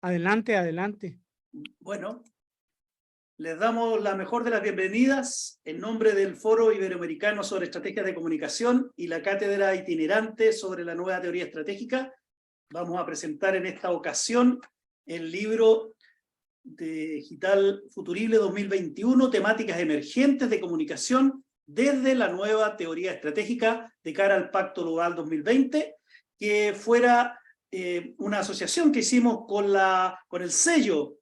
Adelante, adelante. Bueno, les damos la mejor de las bienvenidas en nombre del Foro Iberoamericano sobre Estrategias de Comunicación y la Cátedra Itinerante sobre la Nueva Teoría Estratégica. Vamos a presentar en esta ocasión el libro digital Futurible 2021, temáticas emergentes de comunicación desde la nueva teoría estratégica de cara al Pacto Global 2020, que fuera una asociación que hicimos con el sello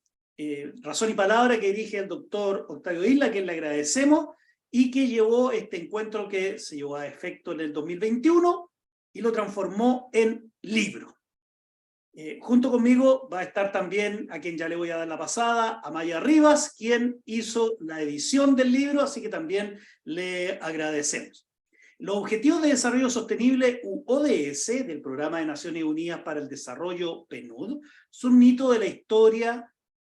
Razón y Palabra que dirige el doctor Octavio Isla, a quien le agradecemos, y que llevó este encuentro que se llevó a efecto en el 2021 y lo transformó en libro. Junto conmigo va a estar también, a quien ya le voy a dar la pasada, Amaya Rivas, quien hizo la edición del libro, así que también le agradecemos. Los Objetivos de Desarrollo Sostenible, u ODS, del Programa de Naciones Unidas para el Desarrollo, PNUD, son un hito de la historia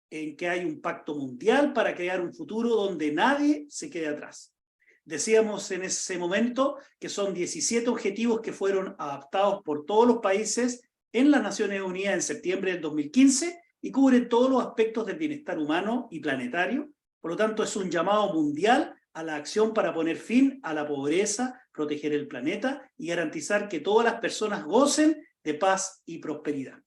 en que hay un pacto mundial para crear un futuro donde nadie se quede atrás. Decíamos en ese momento que son 17 objetivos que fueron adaptados por todos los países en las Naciones Unidas en septiembre del 2015 y cubren todos los aspectos del bienestar humano y planetario. Por lo tanto, es un llamado mundial a la acción para poner fin a la pobreza, proteger el planeta y garantizar que todas las personas gocen de paz y prosperidad.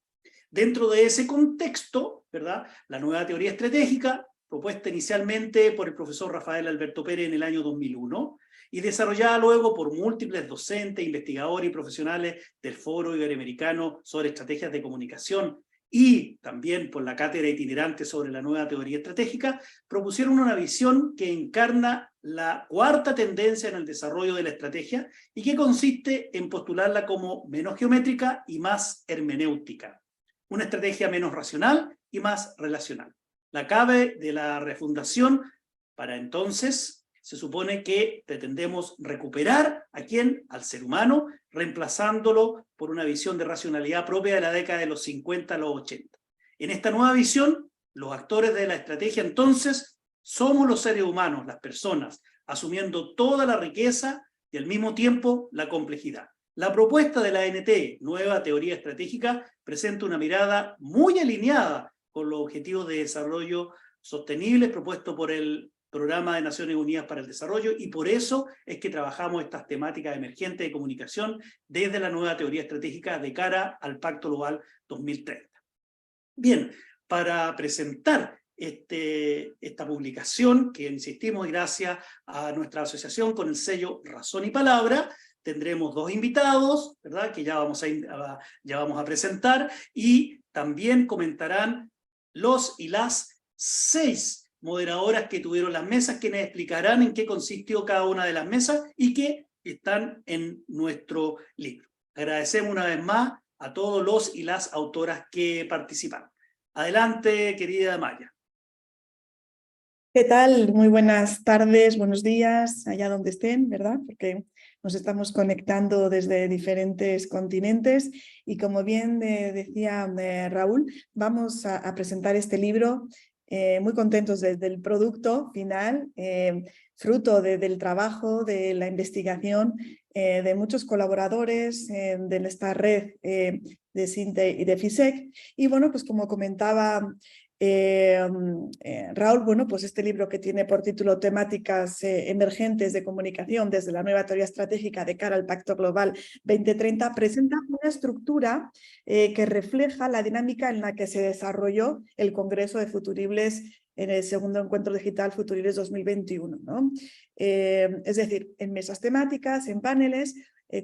Dentro de ese contexto, ¿verdad?, la nueva teoría estratégica, propuesta inicialmente por el profesor Rafael Alberto Pérez en el año 2001, y desarrollada luego por múltiples docentes, investigadores y profesionales del Foro Iberoamericano sobre Estrategias de Comunicación y también por la Cátedra Itinerante sobre la Nueva Teoría Estratégica, propusieron una visión que encarna la cuarta tendencia en el desarrollo de la estrategia y que consiste en postularla como menos geométrica y más hermenéutica. Una estrategia menos racional y más relacional. La clave de la refundación para entonces se supone que pretendemos recuperar ¿a quién? Al ser humano, reemplazándolo por una visión de racionalidad propia de la década de los 50 a los 80. En esta nueva visión, los actores de la estrategia entonces somos los seres humanos, las personas, asumiendo toda la riqueza y al mismo tiempo la complejidad. La propuesta de la ANT, Nueva Teoría Estratégica, presenta una mirada muy alineada con los objetivos de desarrollo sostenibles propuestos por el Programa de Naciones Unidas para el Desarrollo, y por eso es que trabajamos estas temáticas emergentes de comunicación desde la nueva teoría estratégica de cara al Pacto Global 2030. Bien, para presentar esta publicación, que insistimos gracias a nuestra asociación con el sello Razón y Palabra, tendremos dos invitados, ¿verdad?, que ya vamos a presentar, y también comentarán los y las 6 moderadoras que tuvieron las mesas, quienes explicarán en qué consistió cada una de las mesas y que están en nuestro libro. Agradecemos una vez más a todos los y las autoras que participaron. Adelante, querida Maya. ¿Qué tal? Muy buenas tardes, buenos días, allá donde estén, ¿verdad? Porque nos estamos conectando desde diferentes continentes y como bien decía Raúl, vamos a presentar este libro muy contentos del producto final, fruto del trabajo, de la investigación de muchos colaboradores de esta red de SINTE y de FISEC. Y bueno, pues como comentaba Raúl, bueno, pues este libro que tiene por título Temáticas emergentes de comunicación desde la nueva teoría estratégica de cara al Pacto Global 2030 presenta una estructura que refleja la dinámica en la que se desarrolló el Congreso de Futuribles en el segundo encuentro digital Futuribles 2021, ¿no? Es decir, en mesas temáticas, en paneles.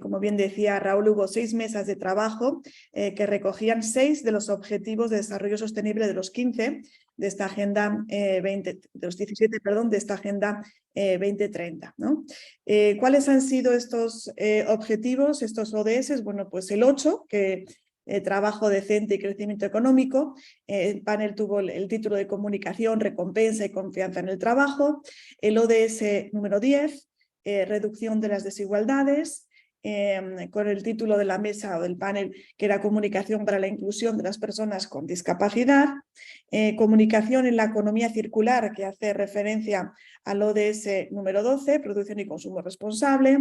Como bien decía Raúl, hubo 6 mesas de trabajo que recogían 6 de los objetivos de desarrollo sostenible de los 15 de esta agenda de los 17, perdón, de esta agenda 2030, ¿no? ¿Cuáles han sido estos objetivos, estos ODS? Bueno, pues el 8, que trabajo decente y crecimiento económico. El panel tuvo el título de comunicación, recompensa y confianza en el trabajo. El ODS número 10, reducción de las desigualdades. Con el título de la mesa o del panel, que era comunicación para la inclusión de las personas con discapacidad, comunicación en la economía circular, que hace referencia al ODS número 12, producción y consumo responsable,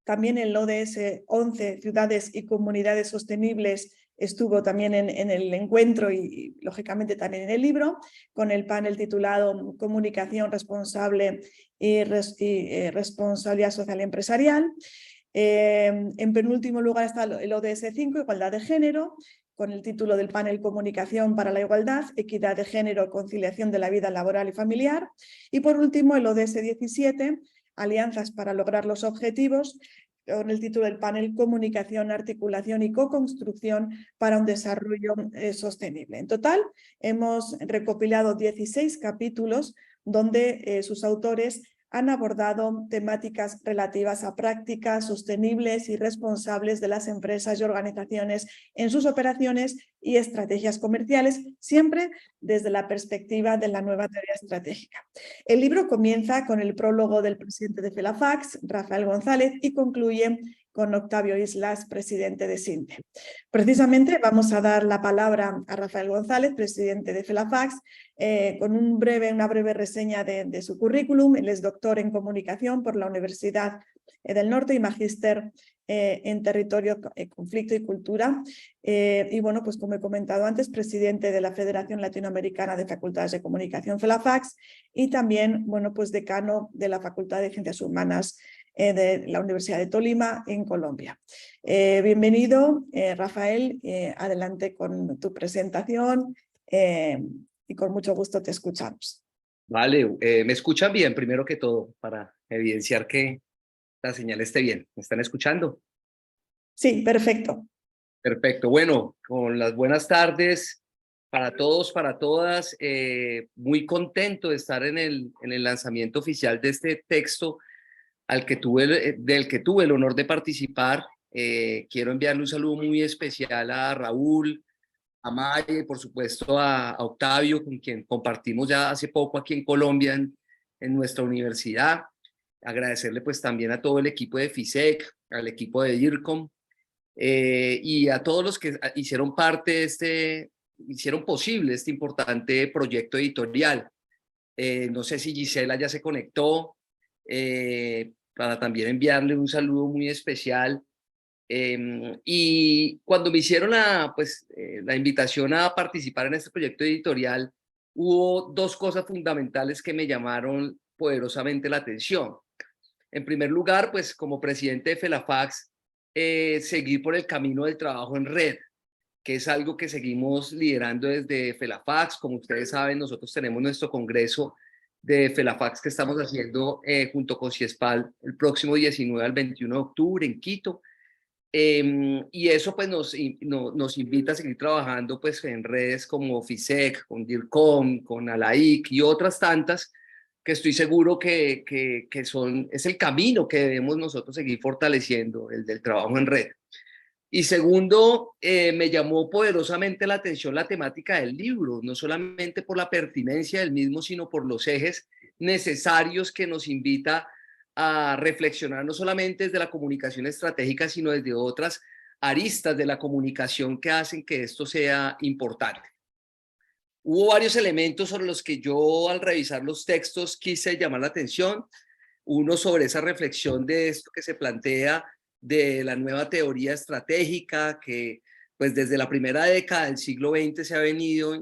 También el ODS 11, Ciudades y Comunidades Sostenibles, estuvo también en el encuentro y, lógicamente, también en el libro, con el panel titulado Comunicación Responsable y Responsabilidad Social y Empresarial. En penúltimo lugar está el ODS 5, Igualdad de Género, con el título del panel Comunicación para la Igualdad, Equidad de Género, Conciliación de la Vida Laboral y Familiar. Y por último, el ODS 17, Alianzas para lograr los objetivos, con el título del panel Comunicación, Articulación y Co-construcción para un desarrollo sostenible. En total, hemos recopilado 16 capítulos donde sus autores han abordado temáticas relativas a prácticas sostenibles y responsables de las empresas y organizaciones en sus operaciones y estrategias comerciales, siempre desde la perspectiva de la nueva teoría estratégica. El libro comienza con el prólogo del presidente de FELAFACS, Rafael González, y concluye con Octavio Islas, presidente de SINTE. Precisamente vamos a dar la palabra a Rafael González, presidente de FELAFACS, con una breve reseña de su currículum. Él es doctor en comunicación por la Universidad del Norte y magíster en territorio, conflicto y cultura. Y bueno, pues como he comentado antes, presidente de la Federación Latinoamericana de Facultades de Comunicación, FELAFACS, y también, bueno, pues decano de la Facultad de Ciencias Humanas de la Universidad de Tolima, en Colombia. Bienvenido, Rafael, adelante con tu presentación y con mucho gusto te escuchamos. Vale, ¿me escuchan bien? Primero que todo, para evidenciar que la señal esté bien. ¿Me están escuchando? Sí, perfecto. Perfecto. Bueno, con las buenas tardes para todos, para todas. Muy contento de estar en el lanzamiento oficial de este texto del que tuve el honor de participar. Quiero enviarle un saludo muy especial a Raúl, a Maya y por supuesto a Octavio, con quien compartimos ya hace poco aquí en Colombia en nuestra universidad. Agradecerle pues también a todo el equipo de FISEC, al equipo de DIRCOM y a todos los que hicieron parte hicieron posible este importante proyecto editorial. No sé si Gisela ya se conectó, para también enviarle un saludo muy especial. Y cuando me hicieron la invitación a participar en este proyecto editorial, hubo dos cosas fundamentales que me llamaron poderosamente la atención. En primer lugar, pues como presidente de FELAFACS, seguir por el camino del trabajo en red, que es algo que seguimos liderando desde FELAFACS. Como ustedes saben, nosotros tenemos nuestro congreso de FELAFACS que estamos haciendo junto con CIESPAL el próximo 19 al 21 de octubre en Quito. Y eso pues nos invita a seguir trabajando pues en redes como FISEC, con DIRCOM, con ALAIC y otras tantas que estoy seguro que es el camino que debemos nosotros seguir fortaleciendo, el del trabajo en red. Y segundo, me llamó poderosamente la atención la temática del libro, no solamente por la pertinencia del mismo, sino por los ejes necesarios que nos invita a reflexionar no solamente desde la comunicación estratégica, sino desde otras aristas de la comunicación que hacen que esto sea importante. Hubo varios elementos sobre los que yo, al revisar los textos, quise llamar la atención. Uno sobre esa reflexión de esto que se plantea de la nueva teoría estratégica, que pues desde la primera década del siglo XX se ha venido,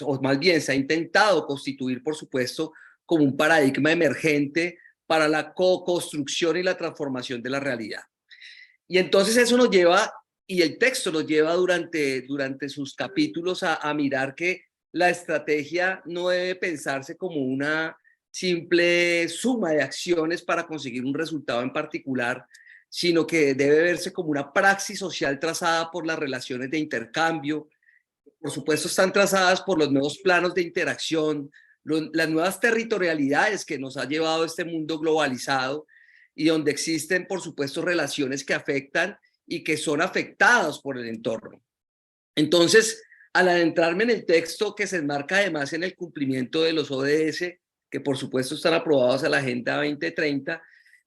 o más bien se ha intentado constituir, por supuesto, como un paradigma emergente para la co-construcción y la transformación de la realidad. Y entonces eso nos lleva, y el texto nos lleva durante sus capítulos a mirar que la estrategia no debe pensarse como una simple suma de acciones para conseguir un resultado en particular, sino que debe verse como una praxis social trazada por las relaciones de intercambio. Por supuesto, están trazadas por los nuevos planos de interacción, las nuevas territorialidades que nos ha llevado este mundo globalizado y donde existen, por supuesto, relaciones que afectan y que son afectadas por el entorno. Entonces, al adentrarme en el texto que se enmarca además en el cumplimiento de los ODS, que por supuesto están aprobados a la Agenda 2030,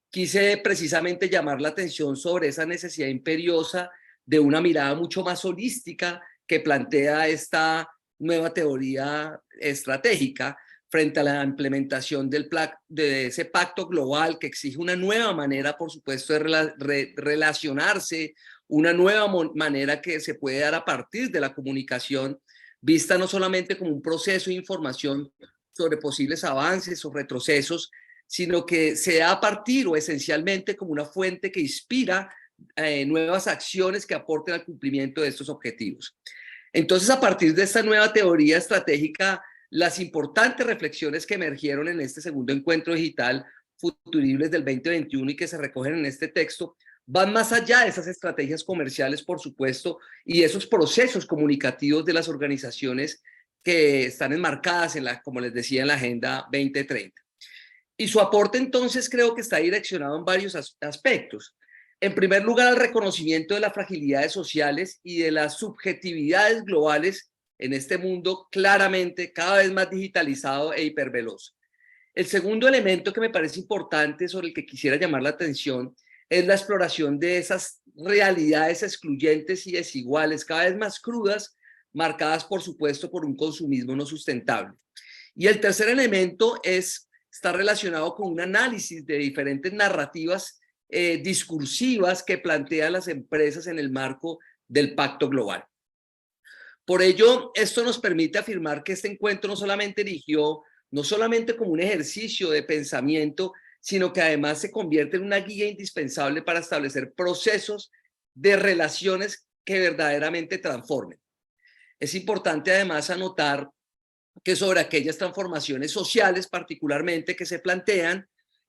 quise precisamente llamar la atención sobre esa necesidad imperiosa de una mirada mucho más holística que plantea esta nueva teoría estratégica frente a la implementación de ese pacto global que exige una nueva manera, por supuesto, de relacionarse, una nueva manera que se puede dar a partir de la comunicación, vista no solamente como un proceso de información sobre posibles avances o retrocesos, sino que se da a partir o esencialmente como una fuente que inspira nuevas acciones que aporten al cumplimiento de estos objetivos. Entonces, a partir de esta nueva teoría estratégica, las importantes reflexiones que emergieron en este segundo encuentro digital Futuribles del 2021 y que se recogen en este texto, van más allá de esas estrategias comerciales, por supuesto, y esos procesos comunicativos de las organizaciones que están enmarcadas en la, como les decía, en la Agenda 2030. Y su aporte entonces creo que está direccionado en varios aspectos. En primer lugar, al reconocimiento de las fragilidades sociales y de las subjetividades globales en este mundo claramente cada vez más digitalizado e hiperveloz. El segundo elemento que me parece importante, sobre el que quisiera llamar la atención, es la exploración de esas realidades excluyentes y desiguales, cada vez más crudas, marcadas, por supuesto, por un consumismo no sustentable. Y el tercer elemento está relacionado con un análisis de diferentes narrativas discursivas que plantean las empresas en el marco del Pacto Global. Por ello, esto nos permite afirmar que este encuentro no solamente erigió, no solamente como un ejercicio de pensamiento, sino que además se convierte en una guía indispensable para establecer procesos de relaciones que verdaderamente transformen. Es importante además anotar que sobre aquellas transformaciones sociales particularmente que se plantean,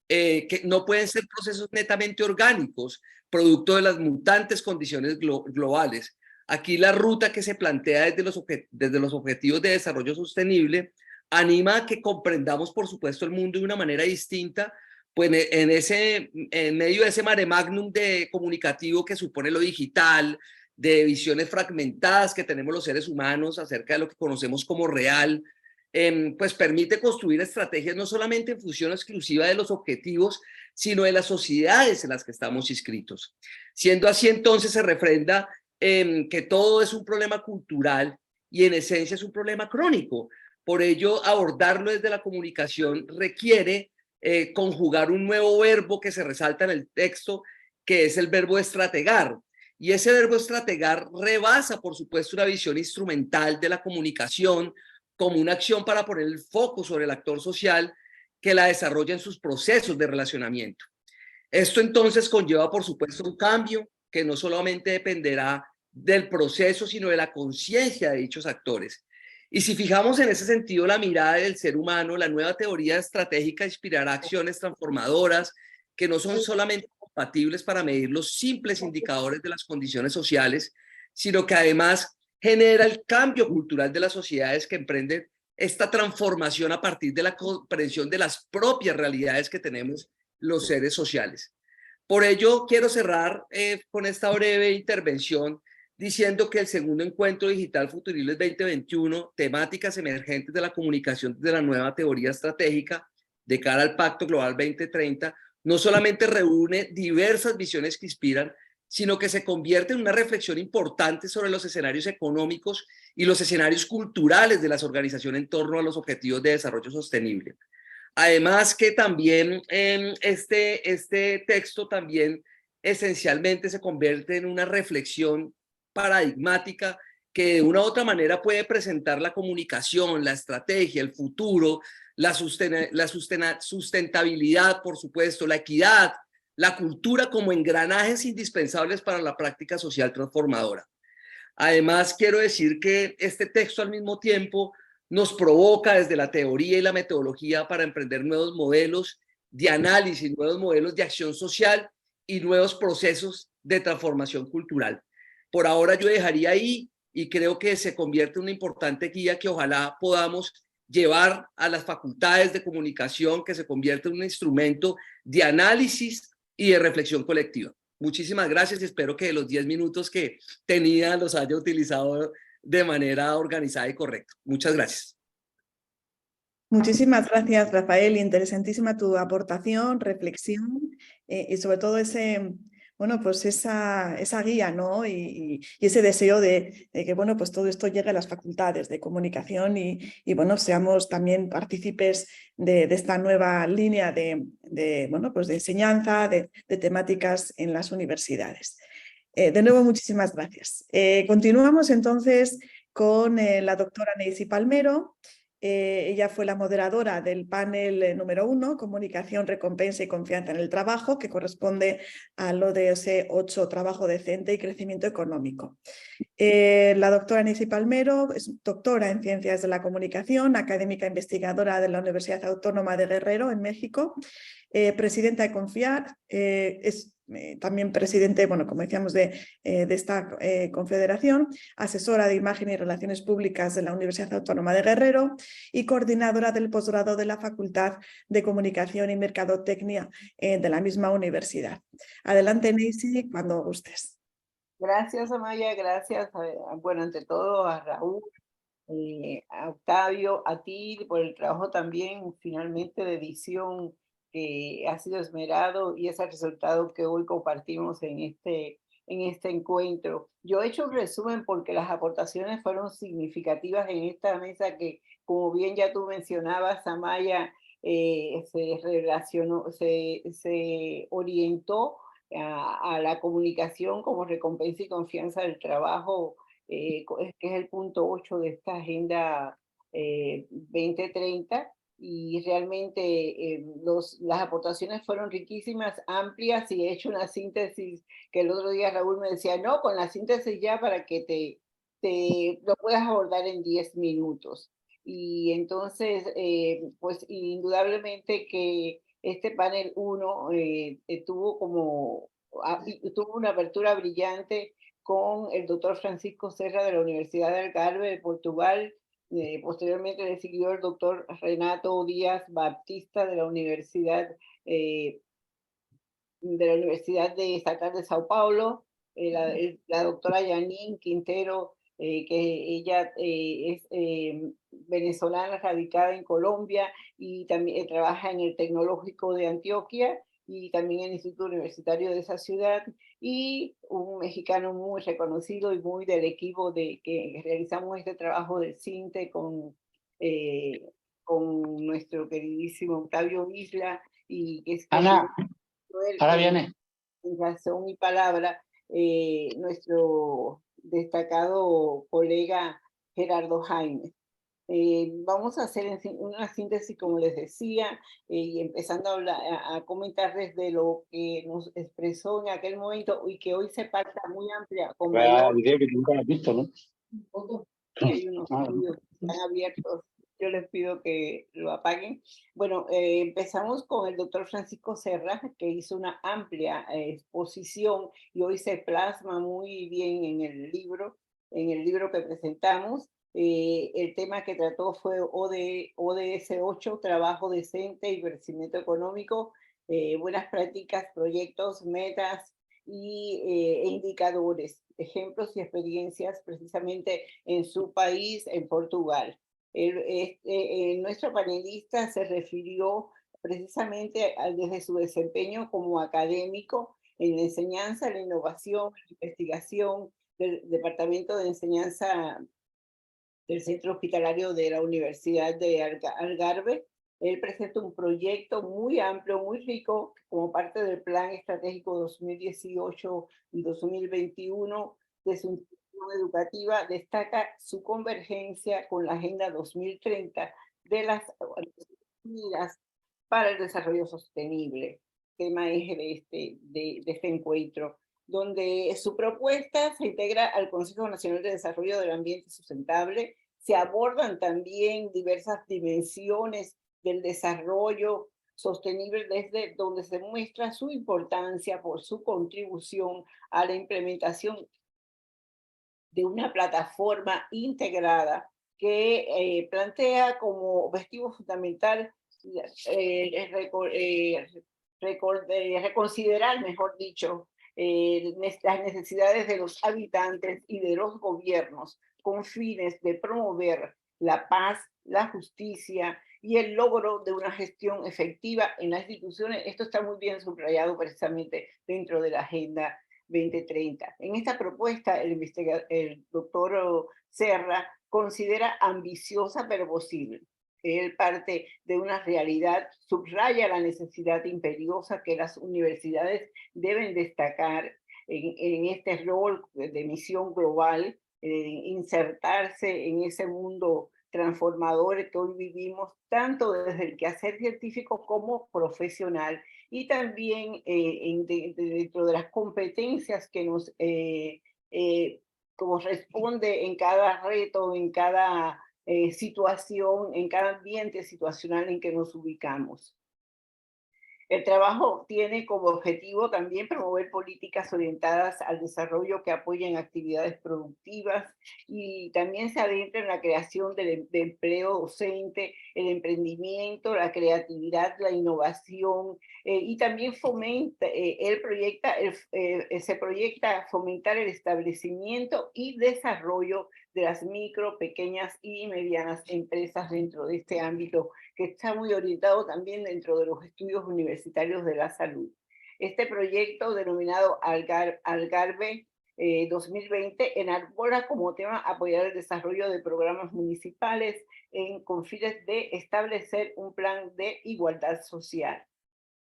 que no pueden ser procesos netamente orgánicos, producto de las mutantes condiciones globales. Aquí la ruta que se plantea desde los objetivos de desarrollo sostenible anima a que comprendamos, por supuesto, el mundo de una manera distinta, pues en medio de ese mare magnum de comunicativo que supone lo digital, de visiones fragmentadas que tenemos los seres humanos acerca de lo que conocemos como real, pues permite construir estrategias no solamente en función exclusiva de los objetivos, sino de las sociedades en las que estamos inscritos. Siendo así, entonces se refrenda que todo es un problema cultural y en esencia es un problema crónico. Por ello, abordarlo desde la comunicación requiere conjugar un nuevo verbo que se resalta en el texto, que es el verbo estrategar. Y ese verbo estrategar rebasa, por supuesto, una visión instrumental de la comunicación como una acción para poner el foco sobre el actor social que la desarrolla en sus procesos de relacionamiento. Esto entonces conlleva, por supuesto, un cambio que no solamente dependerá del proceso, sino de la conciencia de dichos actores. Y si fijamos en ese sentido la mirada del ser humano, la nueva teoría estratégica inspirará acciones transformadoras que no son solamente compatibles para medir los simples indicadores de las condiciones sociales, sino que además genera el cambio cultural de las sociedades que emprenden esta transformación a partir de la comprensión de las propias realidades que tenemos los seres sociales. Por ello, quiero cerrar con esta breve intervención diciendo que el segundo encuentro digital Futuribles 2021, temáticas emergentes de la comunicación de la nueva teoría estratégica de cara al Pacto Global 2030, no solamente reúne diversas visiones que inspiran, sino que se convierte en una reflexión importante sobre los escenarios económicos y los escenarios culturales de las organizaciones en torno a los objetivos de desarrollo sostenible. Además que también este texto también esencialmente se convierte en una reflexión paradigmática que de una u otra manera puede presentar la comunicación, la estrategia, el futuro, la sustentabilidad, por supuesto, la equidad, la cultura como engranajes indispensables para la práctica social transformadora. Además, quiero decir que este texto al mismo tiempo nos provoca desde la teoría y la metodología para emprender nuevos modelos de análisis, nuevos modelos de acción social y nuevos procesos de transformación cultural. Por ahora yo dejaría ahí y creo que se convierte en una importante guía que ojalá podamos llevar a las facultades de comunicación, que se convierte en un instrumento de análisis y de reflexión colectiva. Muchísimas gracias y espero que los 10 minutos que tenía los haya utilizado de manera organizada y correcta. Muchas gracias. Muchísimas gracias, Rafael. Interesantísima tu aportación, reflexión y sobre todo ese bueno, pues esa guía, ¿no? Y ese deseo de que, bueno, pues todo esto llegue a las facultades de comunicación y bueno, seamos también partícipes de esta nueva línea bueno, pues de enseñanza, de temáticas en las universidades. De nuevo, muchísimas gracias. Continuamos entonces con la doctora Neisy Palmero. Ella fue la moderadora del panel número 1, Comunicación, Recompensa y Confianza en el Trabajo, que corresponde al ODS 8, Trabajo Decente y Crecimiento Económico. La doctora Neisy Palmero es doctora en Ciencias de la Comunicación, académica investigadora de la Universidad Autónoma de Guerrero, en México, presidenta de Confiar, es también presidente, bueno, como decíamos, de esta confederación, asesora de Imagen y Relaciones Públicas de la Universidad Autónoma de Guerrero y coordinadora del posgrado de la Facultad de Comunicación y Mercadotecnia de la misma universidad. Adelante, Neisy, cuando gustes. Gracias, Amaya, gracias, bueno, ante todo a Raúl, a Octavio, a ti por el trabajo también finalmente de edición que ha sido esmerado y es el resultado que hoy compartimos en este encuentro. Yo he hecho un resumen porque las aportaciones fueron significativas en esta mesa que, como bien ya tú mencionabas, Amaya, se orientó a la comunicación como recompensa y confianza del trabajo, que es el punto 8 de esta Agenda 2030, y realmente las aportaciones fueron riquísimas, amplias, y he hecho una síntesis que el otro día Raúl me decía, no, con la síntesis ya para que lo puedas abordar en 10 minutos. Y entonces, pues indudablemente que este panel 1 tuvo una apertura brillante con el doctor Francisco Serra de la Universidad de Algarve de Portugal. Posteriormente le siguió el doctor Renato Díaz Baptista de la Universidad de Estatal de Sao Paulo, la doctora Janine Quintero, que ella es venezolana radicada en Colombia y también trabaja en el Tecnológico de Antioquia y también en el Instituto Universitario de esa ciudad, y un mexicano muy reconocido y muy del equipo que realizamos este trabajo del CINTE con nuestro queridísimo Octavio Isla, y que es Ana, ahora viene. En razón y palabra, nuestro destacado colega Gerardo Jaime. Vamos a hacer una síntesis, como les decía, y empezando a comentar desde lo que nos expresó en aquel momento y que hoy se pacta muy amplia. Con mayor... que nunca lo has visto, ¿no? Hay unos estudios que están abiertos. Yo les pido que lo apaguen. Bueno, empezamos con el doctor Francisco Serra, que hizo una amplia exposición y hoy se plasma muy bien en el libro que presentamos. El tema que trató fue ODS 8, Trabajo Decente y Crecimiento Económico, buenas prácticas, proyectos, metas e indicadores, ejemplos y experiencias precisamente en su país, en Portugal. Nuestro panelista se refirió precisamente desde su desempeño como académico en la enseñanza, la innovación, la investigación del Departamento de Enseñanza del Centro Hospitalario de la Universidad de Algarve. Él presenta un proyecto muy amplio, muy rico, como parte del Plan Estratégico 2018 y 2021 de su institución educativa. Destaca su convergencia con la Agenda 2030 de las Naciones Unidas para el Desarrollo Sostenible, tema eje de este encuentro, donde su propuesta se integra al Consejo Nacional de Desarrollo del Ambiente Sustentable. Se abordan también diversas dimensiones del desarrollo sostenible, desde donde se muestra su importancia por su contribución a la implementación de una plataforma integrada que plantea como objetivo fundamental reconsiderar, mejor dicho, las necesidades de los habitantes y de los gobiernos con fines de promover la paz, la justicia y el logro de una gestión efectiva en las instituciones. Esto está muy bien subrayado precisamente dentro de la Agenda 2030. En esta propuesta, el doctor Serra considera ambiciosa pero posible. Él parte de una realidad, subraya la necesidad imperiosa que las universidades deben destacar en este rol de misión global, insertarse en ese mundo transformador que hoy vivimos, tanto desde el quehacer científico como profesional, y también dentro de las competencias que nos corresponde en cada reto, en cada situación, en cada ambiente situacional en que nos ubicamos. El trabajo tiene como objetivo también promover políticas orientadas al desarrollo que apoyen actividades productivas y también se adentra en la creación de empleo docente, el emprendimiento, la creatividad, la innovación y también fomenta, se proyecta fomentar el establecimiento y desarrollo de las micro, pequeñas y medianas empresas dentro de este ámbito que está muy orientado también dentro de los estudios universitarios de la salud. Este proyecto, denominado Algarve 2020, enarbola como tema apoyar el desarrollo de programas municipales con fines de establecer un plan de igualdad social.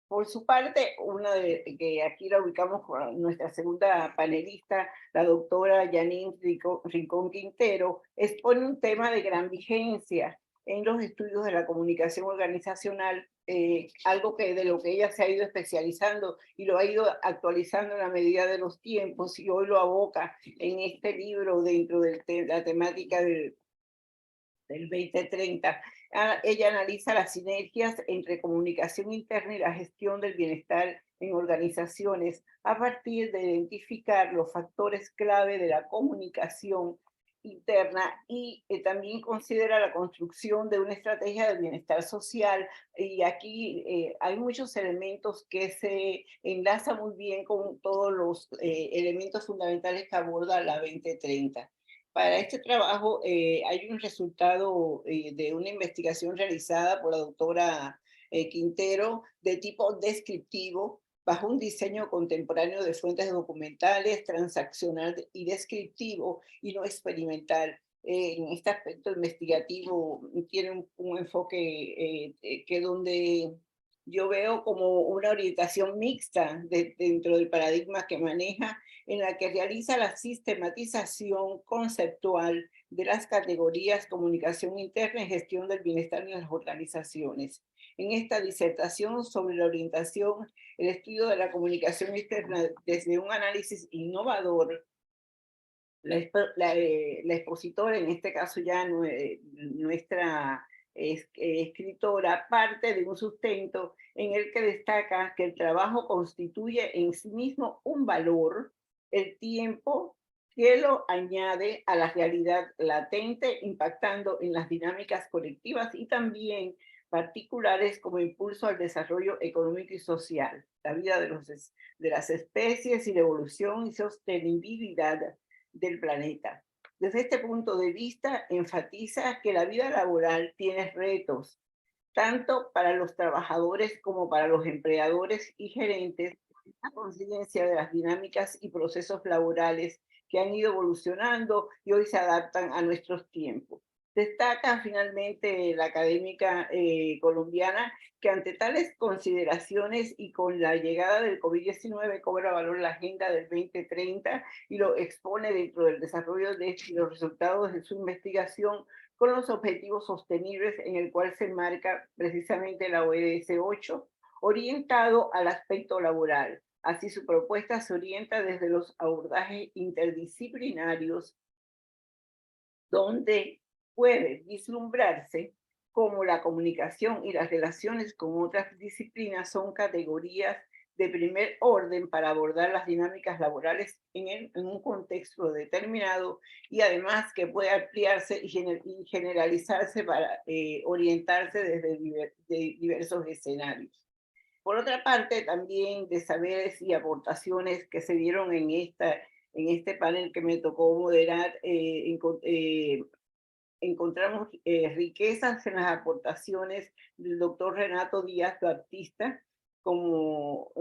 Por su parte, que aquí la ubicamos con nuestra segunda panelista, la doctora Janine Rincón Quintero, expone un tema de gran vigencia en los estudios de la comunicación organizacional, algo de lo que ella se ha ido especializando y lo ha ido actualizando en la medida de los tiempos, y hoy lo aboca en este libro dentro de la temática del 2030. Ella analiza las sinergias entre comunicación interna y la gestión del bienestar en organizaciones a partir de identificar los factores clave de la comunicación interna y también considera la construcción de una estrategia de bienestar social. Y aquí hay muchos elementos que se enlazan muy bien con todos los elementos fundamentales que aborda la 2030. Para este trabajo hay un resultado de una investigación realizada por la doctora Quintero de tipo descriptivo, bajo un diseño contemporáneo de fuentes documentales, transaccional y descriptivo y no experimental. En este aspecto investigativo tiene un enfoque que donde yo veo como una orientación mixta dentro del paradigma que maneja, en la que realiza la sistematización conceptual de las categorías comunicación interna y gestión del bienestar en las organizaciones. En esta disertación sobre la orientación, el estudio de la comunicación externa desde un análisis innovador, la expositora, en este caso ya nuestra escritora, parte de un sustento en el que destaca que el trabajo constituye en sí mismo un valor, el tiempo que lo añade a la realidad latente, impactando en las dinámicas colectivas y también particulares como impulso al desarrollo económico y social, la vida de las especies y la evolución y sostenibilidad del planeta. Desde este punto de vista, enfatiza que la vida laboral tiene retos, tanto para los trabajadores como para los empleadores y gerentes, a conciencia de las dinámicas y procesos laborales que han ido evolucionando y hoy se adaptan a nuestros tiempos. Destaca finalmente la académica colombiana que ante tales consideraciones y con la llegada del COVID-19 cobra valor la Agenda del 2030 y lo expone dentro del desarrollo de los resultados de su investigación con los objetivos sostenibles en el cual se enmarca precisamente la ODS 8, orientado al aspecto laboral. Así su propuesta se orienta desde los abordajes interdisciplinarios, donde puede vislumbrarse como la comunicación y las relaciones con otras disciplinas son categorías de primer orden para abordar las dinámicas laborales en un contexto determinado, y además que puede ampliarse y generalizarse para orientarse desde diversos escenarios. Por otra parte, también de saberes y aportaciones que se dieron en este panel que me tocó moderar, encontramos riquezas en las aportaciones del doctor Renato Díaz Baptista. Como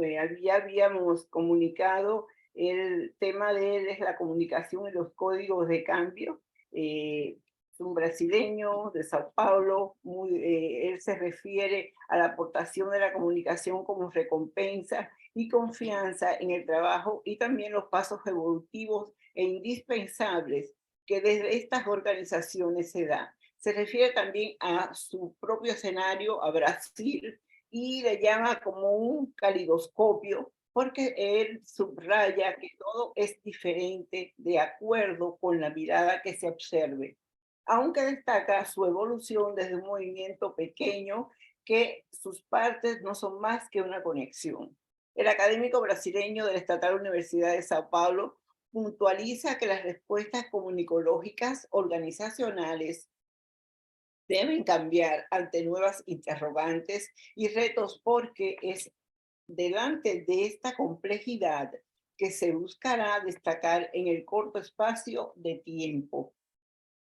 ya habíamos comunicado, el tema de él es la comunicación y los códigos de cambio. Es un brasileño de Sao Paulo. Él se refiere a la aportación de la comunicación como recompensa y confianza en el trabajo, y también los pasos evolutivos e indispensables que desde estas organizaciones se da. Se refiere también a su propio escenario, a Brasil, y le llama como un calidoscopio, porque él subraya que todo es diferente de acuerdo con la mirada que se observe, aunque destaca su evolución desde un movimiento pequeño que sus partes no son más que una conexión. El académico brasileño de la Estatal Universidad de Sao Paulo puntualiza que las respuestas comunicológicas organizacionales deben cambiar ante nuevas interrogantes y retos, porque es delante de esta complejidad que se buscará destacar en el corto espacio de tiempo.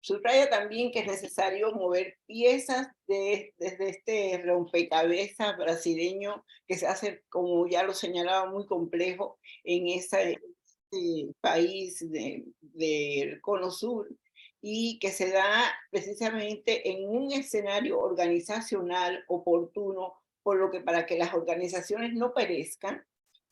Subraya también que es necesario mover piezas desde este rompecabezas brasileño que se hace, como ya lo señalaba, muy complejo en este país del Cono Sur, y que se da precisamente en un escenario organizacional oportuno, por lo que para que las organizaciones no perezcan,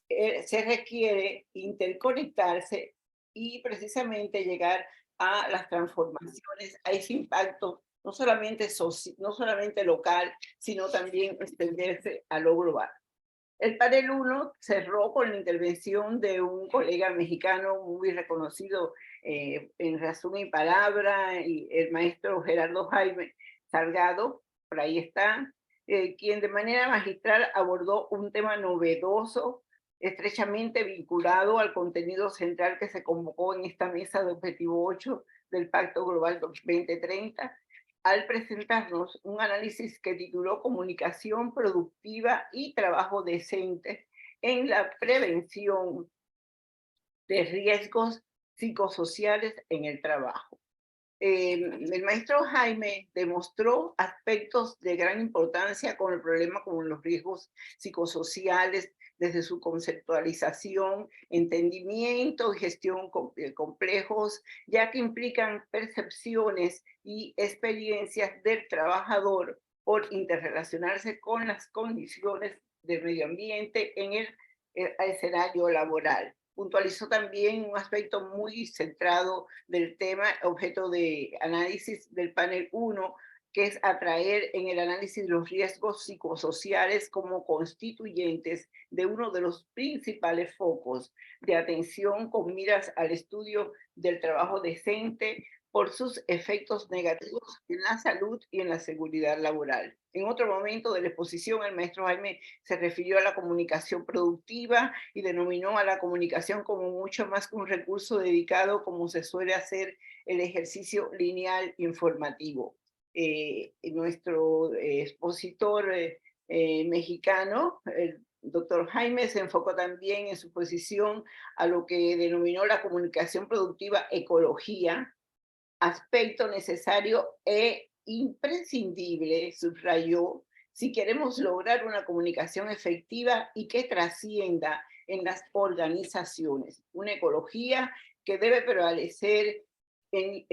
se requiere interconectarse y precisamente llegar a las transformaciones, a ese impacto no solamente local, sino también extenderse a lo global. El panel 1 cerró con la intervención de un colega mexicano muy reconocido en Razón y Palabra, y el maestro Gerardo Jaime Salgado, por ahí está, quien de manera magistral abordó un tema novedoso, estrechamente vinculado al contenido central que se convocó en esta mesa de Objetivo 8 del Pacto Global 2030, al presentarnos un análisis que tituló Comunicación productiva y trabajo decente en la prevención de riesgos psicosociales en el trabajo. El maestro Jaime demostró aspectos de gran importancia con el problema como los riesgos psicosociales, desde su conceptualización, entendimiento y gestión complejos, ya que implican percepciones y experiencias del trabajador por interrelacionarse con las condiciones del medio ambiente en el escenario laboral. Puntualizó también un aspecto muy centrado del tema, objeto de análisis del panel 1, que es atraer en el análisis los riesgos psicosociales como constituyentes de uno de los principales focos de atención con miras al estudio del trabajo decente por sus efectos negativos en la salud y en la seguridad laboral. En otro momento de la exposición, el maestro Jaime se refirió a la comunicación productiva y denominó a la comunicación como mucho más que un recurso dedicado, como se suele hacer, el ejercicio lineal informativo. Nuestro expositor mexicano, el doctor Jaime, se enfocó también en su posición a lo que denominó la comunicación productiva ecología, aspecto necesario e imprescindible, subrayó, si queremos lograr una comunicación efectiva y que trascienda en las organizaciones. Una ecología que debe prevalecer en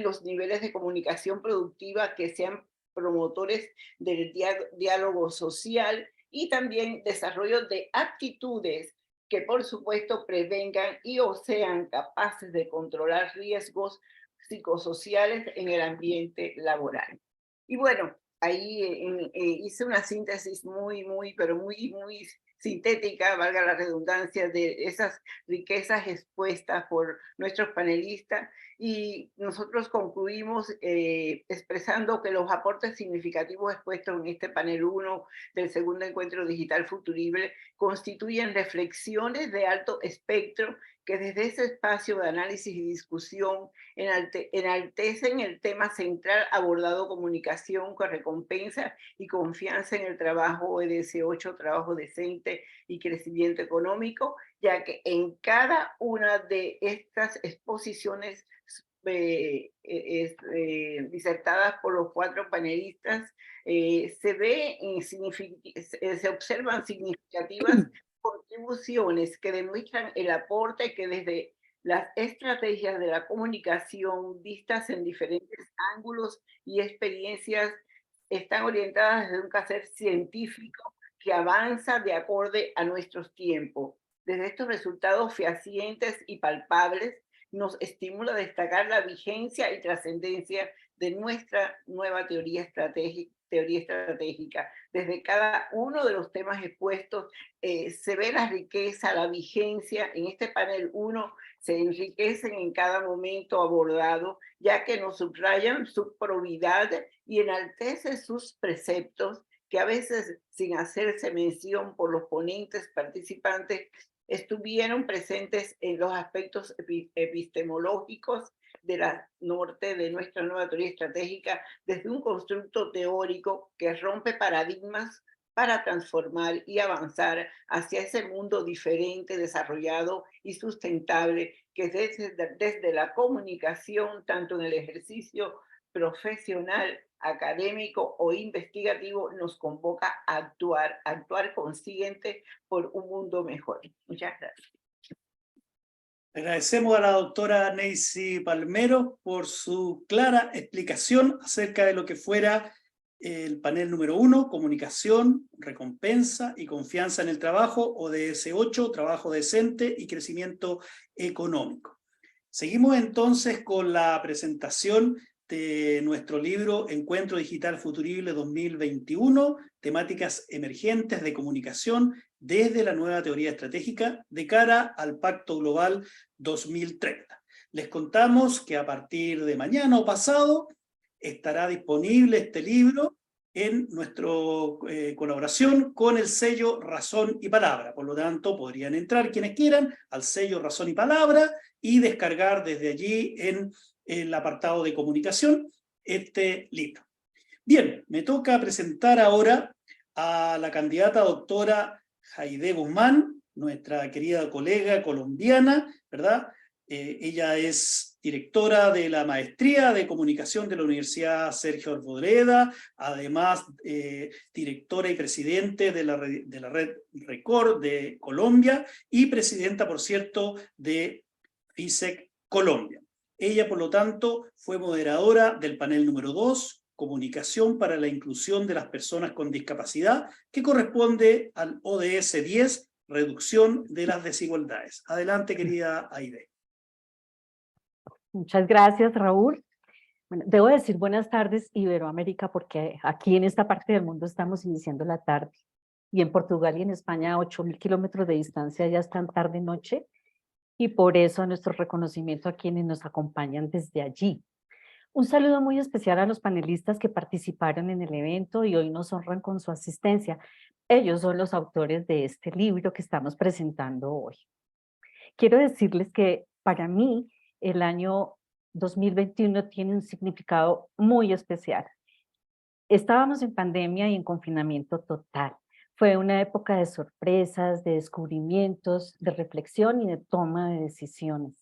los niveles de comunicación productiva que sean promotores del diálogo social, y también desarrollo de actitudes que por supuesto prevengan y o sean capaces de controlar riesgos psicosociales en el ambiente laboral. Y bueno, ahí hice una síntesis muy sintética, valga la redundancia, de esas riquezas expuestas por nuestros panelistas, y nosotros concluimos expresando que los aportes significativos expuestos en este panel 1 del segundo encuentro digital futurible constituyen reflexiones de alto espectro que desde ese espacio de análisis y discusión enaltecen el tema central abordado: comunicación con recompensa y confianza en el trabajo, EDC8, trabajo decente y crecimiento económico, ya que en cada una de estas exposiciones disertadas por los 4 panelistas, se observan significativas contribuciones que demuestran el aporte que desde las estrategias de la comunicación vistas en diferentes ángulos y experiencias están orientadas desde un quehacer científico que avanza de acorde a nuestros tiempos. Desde estos resultados fehacientes y palpables, nos estimula a destacar la vigencia y trascendencia de nuestra nueva teoría estratégica. Desde cada uno de los temas expuestos se ve la riqueza, la vigencia. En este panel 1 se enriquecen en cada momento abordado, ya que nos subrayan su probidad y enaltece sus preceptos, que a veces, sin hacerse mención por los ponentes participantes, estuvieron presentes en los aspectos epistemológicos de la norte de nuestra nueva teoría estratégica, desde un constructo teórico que rompe paradigmas para transformar y avanzar hacia ese mundo diferente, desarrollado y sustentable, que desde la comunicación, tanto en el ejercicio profesional, académico o investigativo, nos convoca a actuar consciente por un mundo mejor. Muchas gracias. Agradecemos a la doctora Neisy Palmero por su clara explicación acerca de lo que fuera el panel número 1, comunicación, recompensa y confianza en el trabajo, ODS 8, trabajo decente y crecimiento económico. Seguimos entonces con la presentación de nuestro libro Encuentro Digital Futurible 2021, temáticas emergentes de comunicación desde la nueva teoría estratégica de cara al Pacto Global 2030. Les contamos que a partir de mañana o pasado estará disponible este libro en nuestra colaboración con el sello Razón y Palabra. Por lo tanto, podrían entrar quienes quieran al sello Razón y Palabra y descargar desde allí en el apartado de comunicación este libro. Bien, me toca presentar ahora a la candidata doctora Haide Guzmán, nuestra querida colega colombiana, ¿verdad? Ella es directora de la Maestría de Comunicación de la Universidad Sergio Arboleda, además directora y presidente de la red Record de Colombia y presidenta, por cierto, de FISEC Colombia. Ella, por lo tanto, fue moderadora del panel número 2, Comunicación para la Inclusión de las Personas con Discapacidad, que corresponde al ODS 10, Reducción de las Desigualdades. Adelante, querida Haide. Muchas gracias, Raúl. Bueno, debo decir buenas tardes, Iberoamérica, porque aquí en esta parte del mundo estamos iniciando la tarde. Y en Portugal y en España, a 8.000 kilómetros de distancia, ya están tarde-noche. Y por eso nuestro reconocimiento a quienes nos acompañan desde allí. Un saludo muy especial a los panelistas que participaron en el evento y hoy nos honran con su asistencia. Ellos son los autores de este libro que estamos presentando hoy. Quiero decirles que para mí el año 2021 tiene un significado muy especial. Estábamos en pandemia y en confinamiento total. Fue una época de sorpresas, de descubrimientos, de reflexión y de toma de decisiones.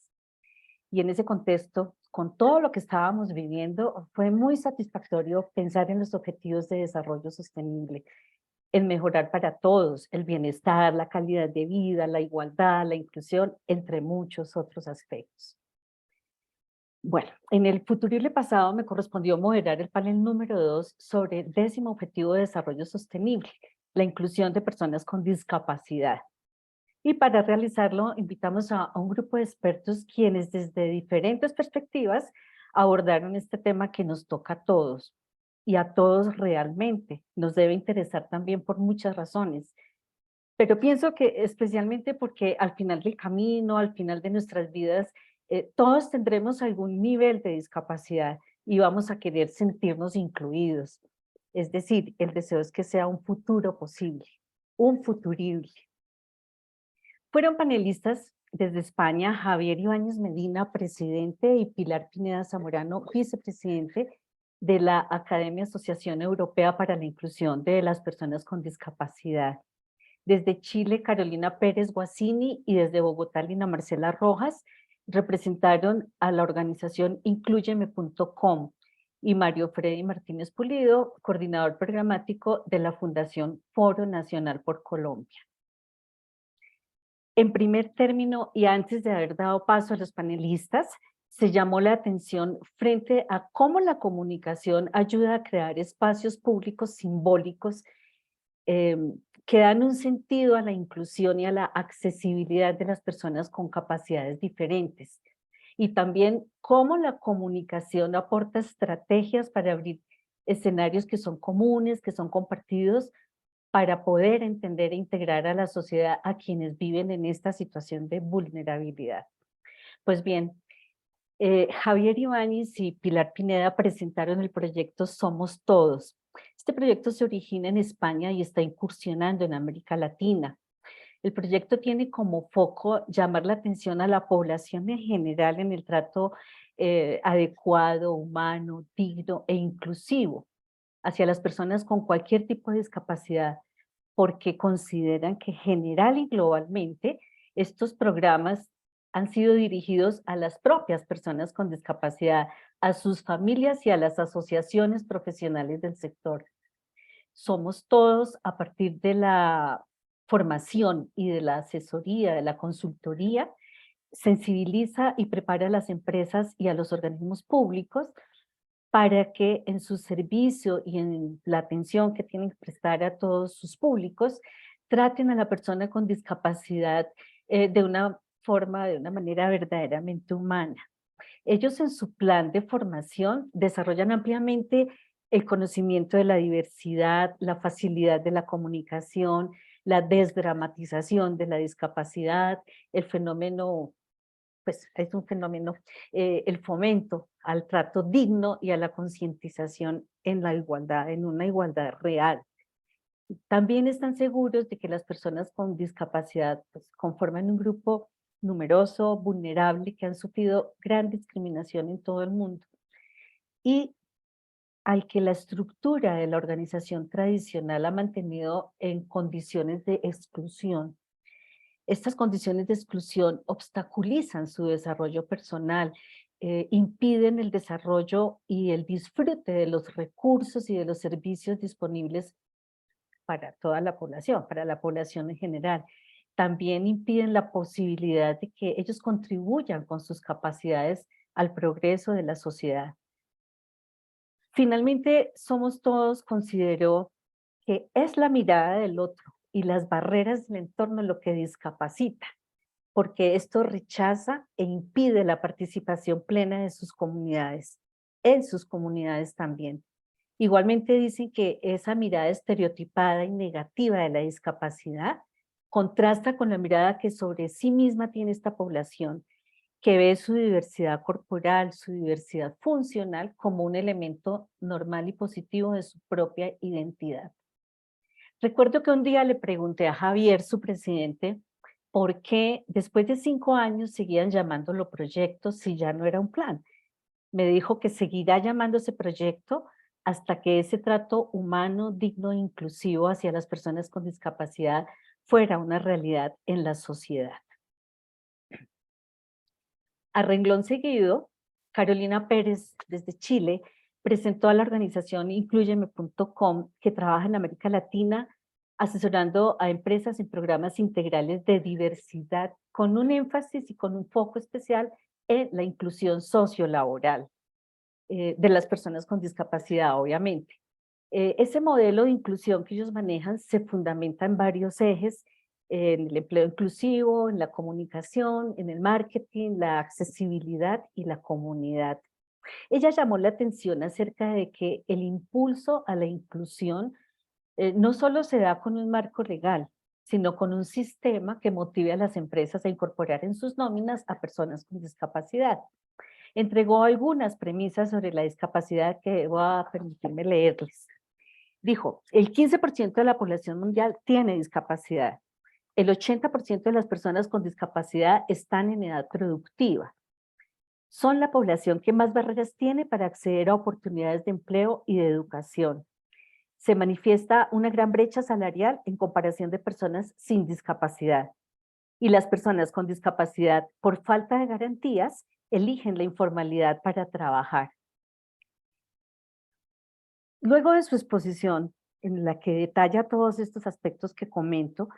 Y en ese contexto, con todo lo que estábamos viviendo, fue muy satisfactorio pensar en los objetivos de desarrollo sostenible, en mejorar para todos el bienestar, la calidad de vida, la igualdad, la inclusión, entre muchos otros aspectos. Bueno, en el futurible pasado me correspondió moderar el panel número 2 sobre el 10º Objetivo de Desarrollo Sostenible, la inclusión de personas con discapacidad. Y para realizarlo invitamos a un grupo de expertos quienes desde diferentes perspectivas abordaron este tema que nos toca a todos y a todos realmente. Nos debe interesar también por muchas razones. Pero pienso que especialmente porque al final del camino, al final de nuestras vidas, todos tendremos algún nivel de discapacidad y vamos a querer sentirnos incluidos. Es decir, el deseo es que sea un futuro posible, un futurible. Fueron panelistas desde España Javier Ibáñez Medina, presidente, y Pilar Pineda Zamorano, vicepresidente de la Academia Asociación Europea para la Inclusión de las Personas con Discapacidad. Desde Chile, Carolina Pérez Guasini, y desde Bogotá, Lina Marcela Rojas, representaron a la organización incluyeme.com y Mario Freddy Martínez Pulido, coordinador programático de la Fundación Foro Nacional por Colombia. En primer término, y antes de haber dado paso a los panelistas, se llamó la atención frente a cómo la comunicación ayuda a crear espacios públicos simbólicos que dan un sentido a la inclusión y a la accesibilidad de las personas con capacidades diferentes. Y también cómo la comunicación aporta estrategias para abrir escenarios que son comunes, que son compartidos, para poder entender e integrar a la sociedad a quienes viven en esta situación de vulnerabilidad. Pues bien, Javier Ibáñez y Pilar Pineda presentaron el proyecto Somos Todos. Este proyecto se origina en España y está incursionando en América Latina. El proyecto tiene como foco llamar la atención a la población en general en el trato adecuado, humano, digno e inclusivo hacia las personas con cualquier tipo de discapacidad, porque consideran que general y globalmente estos programas han sido dirigidos a las propias personas con discapacidad, a sus familias y a las asociaciones profesionales del sector. Somos Todos, a partir de la formación y de la asesoría, de la consultoría, sensibiliza y prepara a las empresas y a los organismos públicos para que en su servicio y en la atención que tienen que prestar a todos sus públicos, traten a la persona con discapacidad de una forma, de una manera verdaderamente humana. Ellos en su plan de formación desarrollan ampliamente el conocimiento de la diversidad, la facilidad de la comunicación, la desdramatización de la discapacidad, el fenómeno, pues es un fenómeno, el fomento al trato digno y a la concientización en la igualdad, en una igualdad real. También están seguros de que las personas con discapacidad pues, conforman un grupo numeroso, vulnerable, que han sufrido gran discriminación en todo el mundo y al que la estructura de la organización tradicional ha mantenido en condiciones de exclusión. Estas condiciones de exclusión obstaculizan su desarrollo personal, impiden el desarrollo y el disfrute de los recursos y de los servicios disponibles para toda la población en general. También impiden la posibilidad de que ellos contribuyan con sus capacidades al progreso de la sociedad. Finalmente, Somos Todos consideró que es la mirada del otro y las barreras del entorno lo que discapacita, porque esto rechaza e impide la participación plena de sus comunidades, en sus comunidades también. Igualmente dicen que esa mirada estereotipada y negativa de la discapacidad contrasta con la mirada que sobre sí misma tiene esta población, que ve su diversidad corporal, su diversidad funcional como un elemento normal y positivo de su propia identidad. Recuerdo que un día le pregunté a Javier, su presidente, por qué después de 5 años seguían llamándolo proyecto si ya no era un plan. Me dijo que seguirá llamándose proyecto hasta que ese trato humano, digno e inclusivo hacia las personas con discapacidad fuera una realidad en la sociedad. A renglón seguido, Carolina Pérez, desde Chile, presentó a la organización incluyeme.com, que trabaja en América Latina, asesorando a empresas en programas integrales de diversidad, con un énfasis y con un foco especial en la inclusión sociolaboral de las personas con discapacidad, obviamente. Ese modelo de inclusión que ellos manejan se fundamenta en varios ejes, en el empleo inclusivo, en la comunicación, en el marketing, la accesibilidad y la comunidad. Ella llamó la atención acerca de que el impulso a la inclusión no solo se da con un marco legal, sino con un sistema que motive a las empresas a incorporar en sus nóminas a personas con discapacidad. Entregó algunas premisas sobre la discapacidad que voy a permitirme leerles. Dijo, el 15% de la población mundial tiene discapacidad. El 80% de las personas con discapacidad están en edad productiva. Son la población que más barreras tiene para acceder a oportunidades de empleo y de educación. Se manifiesta una gran brecha salarial en comparación de personas sin discapacidad. y las personas con discapacidad, por falta de garantías, eligen la informalidad para trabajar. Luego de su exposición, en la que detalla todos estos aspectos que comento,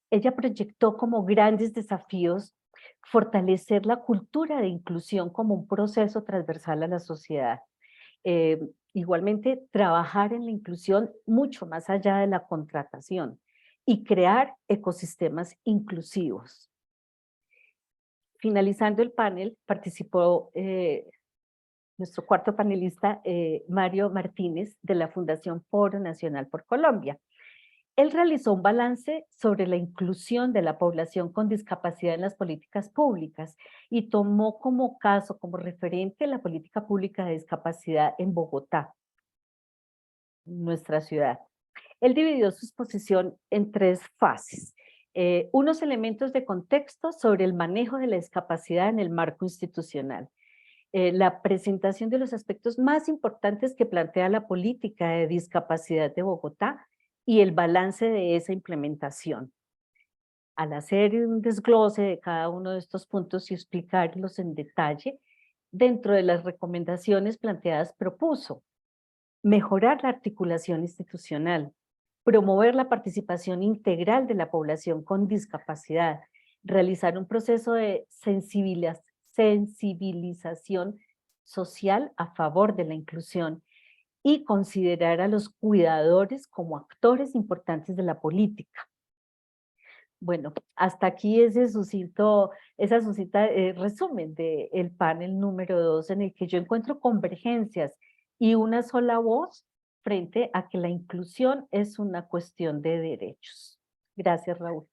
ella proyectó como grandes desafíos fortalecer la cultura de inclusión como un proceso transversal a la sociedad. Igualmente, trabajar en la inclusión mucho más allá de la contratación y crear ecosistemas inclusivos. Finalizando el panel, participó nuestro cuarto panelista, Mario Martínez, de la Fundación Foro Nacional por Colombia. Él realizó un balance sobre la inclusión de la población con discapacidad en las políticas públicas y tomó como caso, como referente, la política pública de discapacidad en Bogotá, nuestra ciudad. Él dividió su exposición en 3 fases. Unos elementos de contexto sobre el manejo de la discapacidad en el marco institucional. La presentación de los aspectos más importantes que plantea la política de discapacidad de Bogotá y el balance de esa implementación. Al hacer un desglose de cada uno de estos puntos y explicarlos en detalle, dentro de las recomendaciones planteadas propuso mejorar la articulación institucional, promover la participación integral de la población con discapacidad, realizar un proceso de sensibilización social a favor de la inclusión y considerar a los cuidadores como actores importantes de la política. Bueno, hasta aquí esa sucinta resumen del panel número 2, en el que yo encuentro convergencias y una sola voz frente a que la inclusión es una cuestión de derechos. Gracias, Raúl.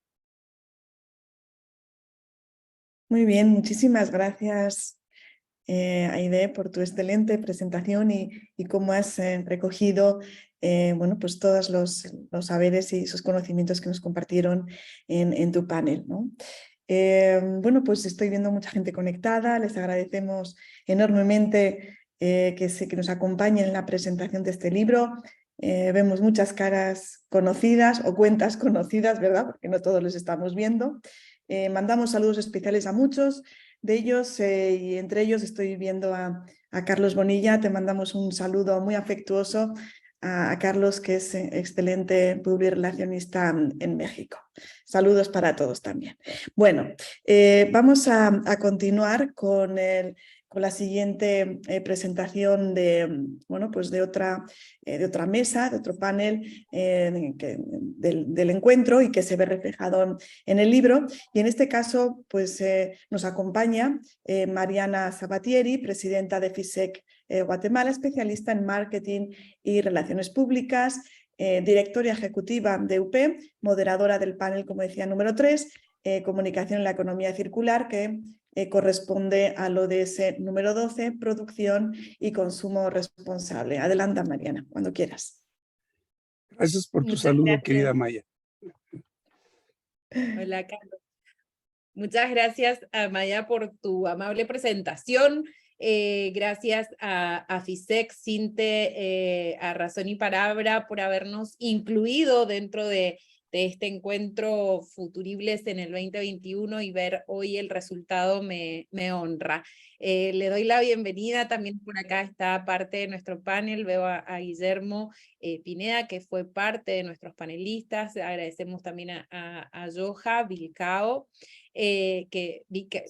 Muy bien, muchísimas gracias, Aide, por tu excelente presentación y cómo has recogido bueno, pues todos los saberes y sus conocimientos que nos compartieron en tu panel, ¿no? Bueno, pues estoy viendo mucha gente conectada, les agradecemos enormemente que nos acompañen en la presentación de este libro. Vemos muchas caras conocidas o cuentas conocidas, ¿verdad? Porque no todos los estamos viendo. Mandamos saludos especiales a muchos de ellos y entre ellos estoy viendo a Carlos Bonilla. Te mandamos un saludo muy afectuoso a Carlos, que es excelente publirelacionista en México. Saludos para todos también. Bueno, vamos a continuar con la siguiente presentación bueno, pues de otra mesa, de otro panel del encuentro y que se ve reflejado en el libro. Y en este caso pues, nos acompaña Mariana Sabatieri, presidenta de FISEC Guatemala, especialista en marketing y relaciones públicas, directora ejecutiva de UP, moderadora del panel, como decía, número 3, comunicación en la economía circular, que corresponde al ODS número 12, producción y consumo responsable. Adelanta, Mariana, cuando quieras. Gracias por tu Muchas saludo, gracias. querida Maya. Hola, Carlos. Muchas gracias, Maya, por tu amable presentación. Gracias a FISEC, Cinte, a Razón y Palabra por habernos incluido dentro de este encuentro Futuribles en el 2021 y ver hoy el resultado me honra. Le doy la bienvenida, también por acá está parte de nuestro panel, veo a Guillermo Pineda, que fue parte de nuestros panelistas. Agradecemos también a Joja Vilcao,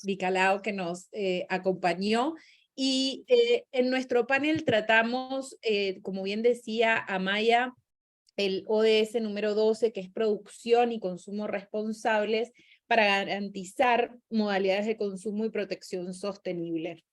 Vicalao, que nos acompañó. Y en nuestro panel tratamos, como bien decía Amaya, el ODS número 12, que es producción y consumo responsables para garantizar modalidades de consumo y protección sostenible.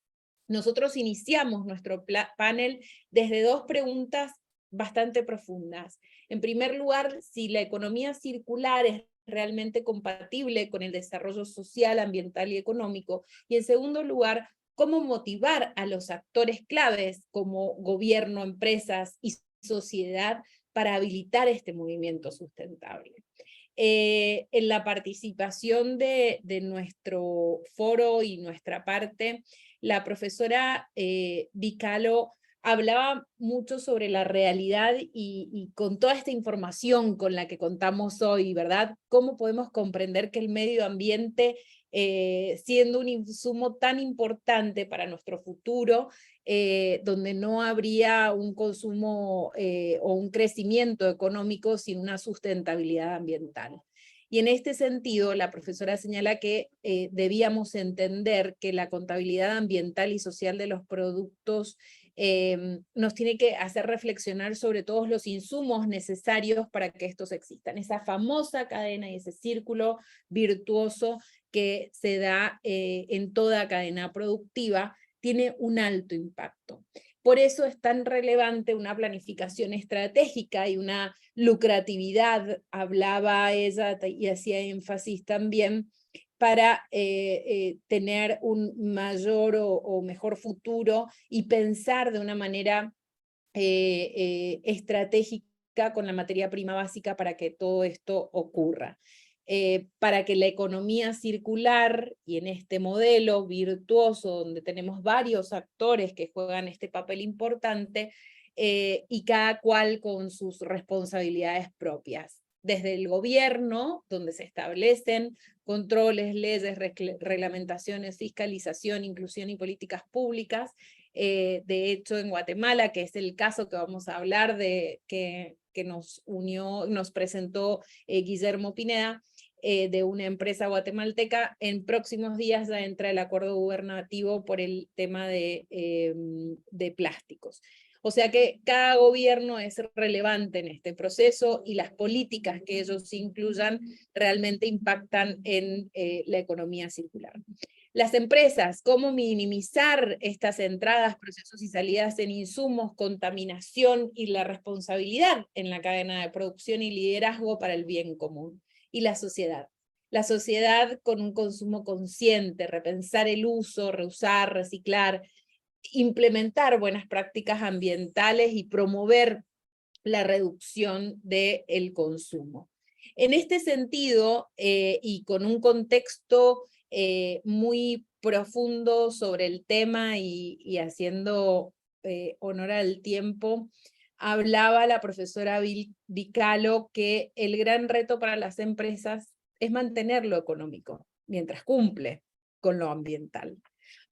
Nosotros iniciamos nuestro panel desde 2 preguntas bastante profundas. En primer lugar, si la economía circular es realmente compatible con el desarrollo social, ambiental y económico. Y en segundo lugar, cómo motivar a los actores claves como gobierno, empresas y sociedad para habilitar este movimiento sustentable. En la participación de nuestro foro y nuestra parte, la profesora Vicalo hablaba mucho sobre la realidad y con toda esta información con la que contamos hoy, ¿verdad? ¿Cómo podemos comprender que el medio ambiente, siendo un insumo tan importante para nuestro futuro, donde no habría un consumo o un crecimiento económico sin una sustentabilidad ambiental? Y en este sentido, la profesora señala que debíamos entender que la contabilidad ambiental y social de los productos nos tiene que hacer reflexionar sobre todos los insumos necesarios para que estos existan. Esa famosa cadena y ese círculo virtuoso que se da en toda cadena productiva tiene un alto impacto. Por eso es tan relevante una planificación estratégica y una lucratividad, hablaba ella y hacía énfasis también, para tener un mayor o mejor futuro y pensar de una manera estratégica con la materia prima básica para que todo esto ocurra. Para que la economía circular, y en este modelo virtuoso donde tenemos varios actores que juegan este papel importante, y cada cual con sus responsabilidades propias. Desde el gobierno, donde se establecen controles, leyes, reglamentaciones, fiscalización, inclusión y políticas públicas. De hecho, en Guatemala, que es el caso que vamos a hablar de que nos presentó Guillermo Pineda, de una empresa guatemalteca, en próximos días ya entra el acuerdo gubernativo por el tema de plásticos. O sea que cada gobierno es relevante en este proceso y las políticas que ellos incluyan realmente impactan en la economía circular. Las empresas, cómo minimizar estas entradas, procesos y salidas en insumos, contaminación y la responsabilidad en la cadena de producción y liderazgo para el bien común. Y la sociedad. La sociedad con un consumo consciente, repensar el uso, reusar, reciclar, implementar buenas prácticas ambientales y promover la reducción del consumo. En este sentido, y con un contexto muy profundo sobre el tema y haciendo honor al tiempo, hablaba la profesora Vicalo que el gran reto para las empresas es mantener lo económico, mientras cumple con lo ambiental.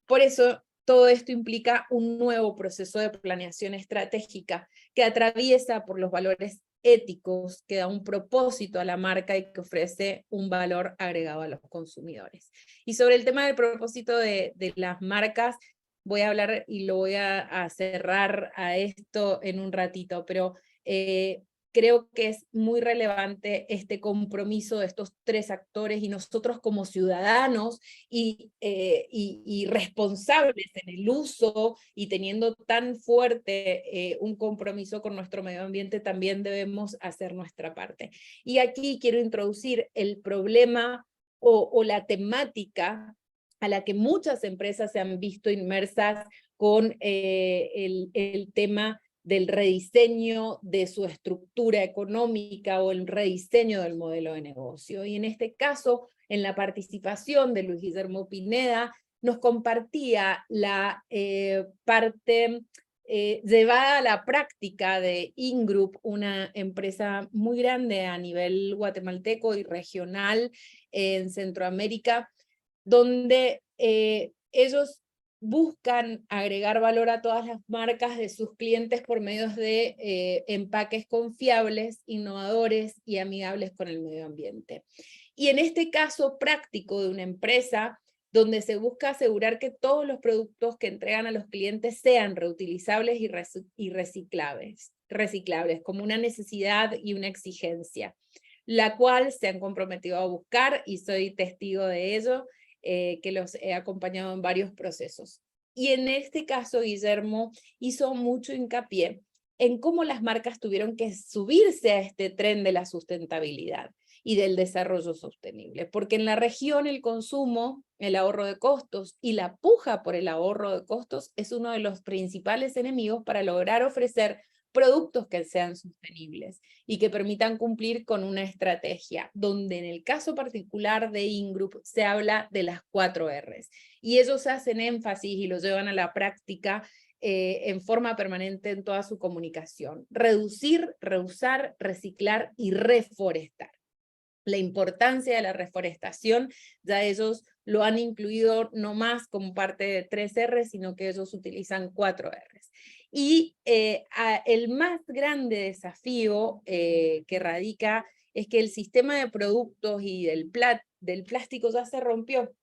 Por eso, todo esto implica un nuevo proceso de planeación estratégica que atraviesa por los valores éticos, que da un propósito a la marca y que ofrece un valor agregado a los consumidores. Y sobre el tema del propósito de las marcas, voy a hablar y lo voy a cerrar a esto en un ratito, pero creo que es muy relevante este compromiso de estos tres actores y nosotros como ciudadanos y responsables en el uso y teniendo tan fuerte un compromiso con nuestro medio ambiente, también debemos hacer nuestra parte. Y aquí quiero introducir el problema o la temática a la que muchas empresas se han visto inmersas con el tema del rediseño de su estructura económica o el rediseño del modelo de negocio. Y en este caso, en la participación de Luis Guillermo Pineda, nos compartía la parte llevada a la práctica de Ingroup, una empresa muy grande a nivel guatemalteco y regional en Centroamérica, donde ellos buscan agregar valor a todas las marcas de sus clientes por medio de empaques confiables, innovadores y amigables con el medio ambiente. Y en este caso práctico de una empresa, donde se busca asegurar que todos los productos que entregan a los clientes sean reutilizables y reciclables, como una necesidad y una exigencia, la cual se han comprometido a buscar, y soy testigo de ello, que los he acompañado en varios procesos. Y en este caso, Guillermo hizo mucho hincapié en cómo las marcas tuvieron que subirse a este tren de la sustentabilidad y del desarrollo sostenible, porque en la región el consumo, el ahorro de costos y la puja por el ahorro de costos es uno de los principales enemigos para lograr ofrecer productos que sean sostenibles y que permitan cumplir con una estrategia, donde en el caso particular de Ingroup se habla de las 4 Rs. Y ellos hacen énfasis y lo llevan a la práctica en forma permanente en toda su comunicación. Reducir, reusar, reciclar y reforestar. La importancia de la reforestación, ya ellos lo han incluido no más como parte de 3R, sino que ellos utilizan 4Rs. Y el más grande desafío que radica es que el sistema de productos y del plástico ya se rompió.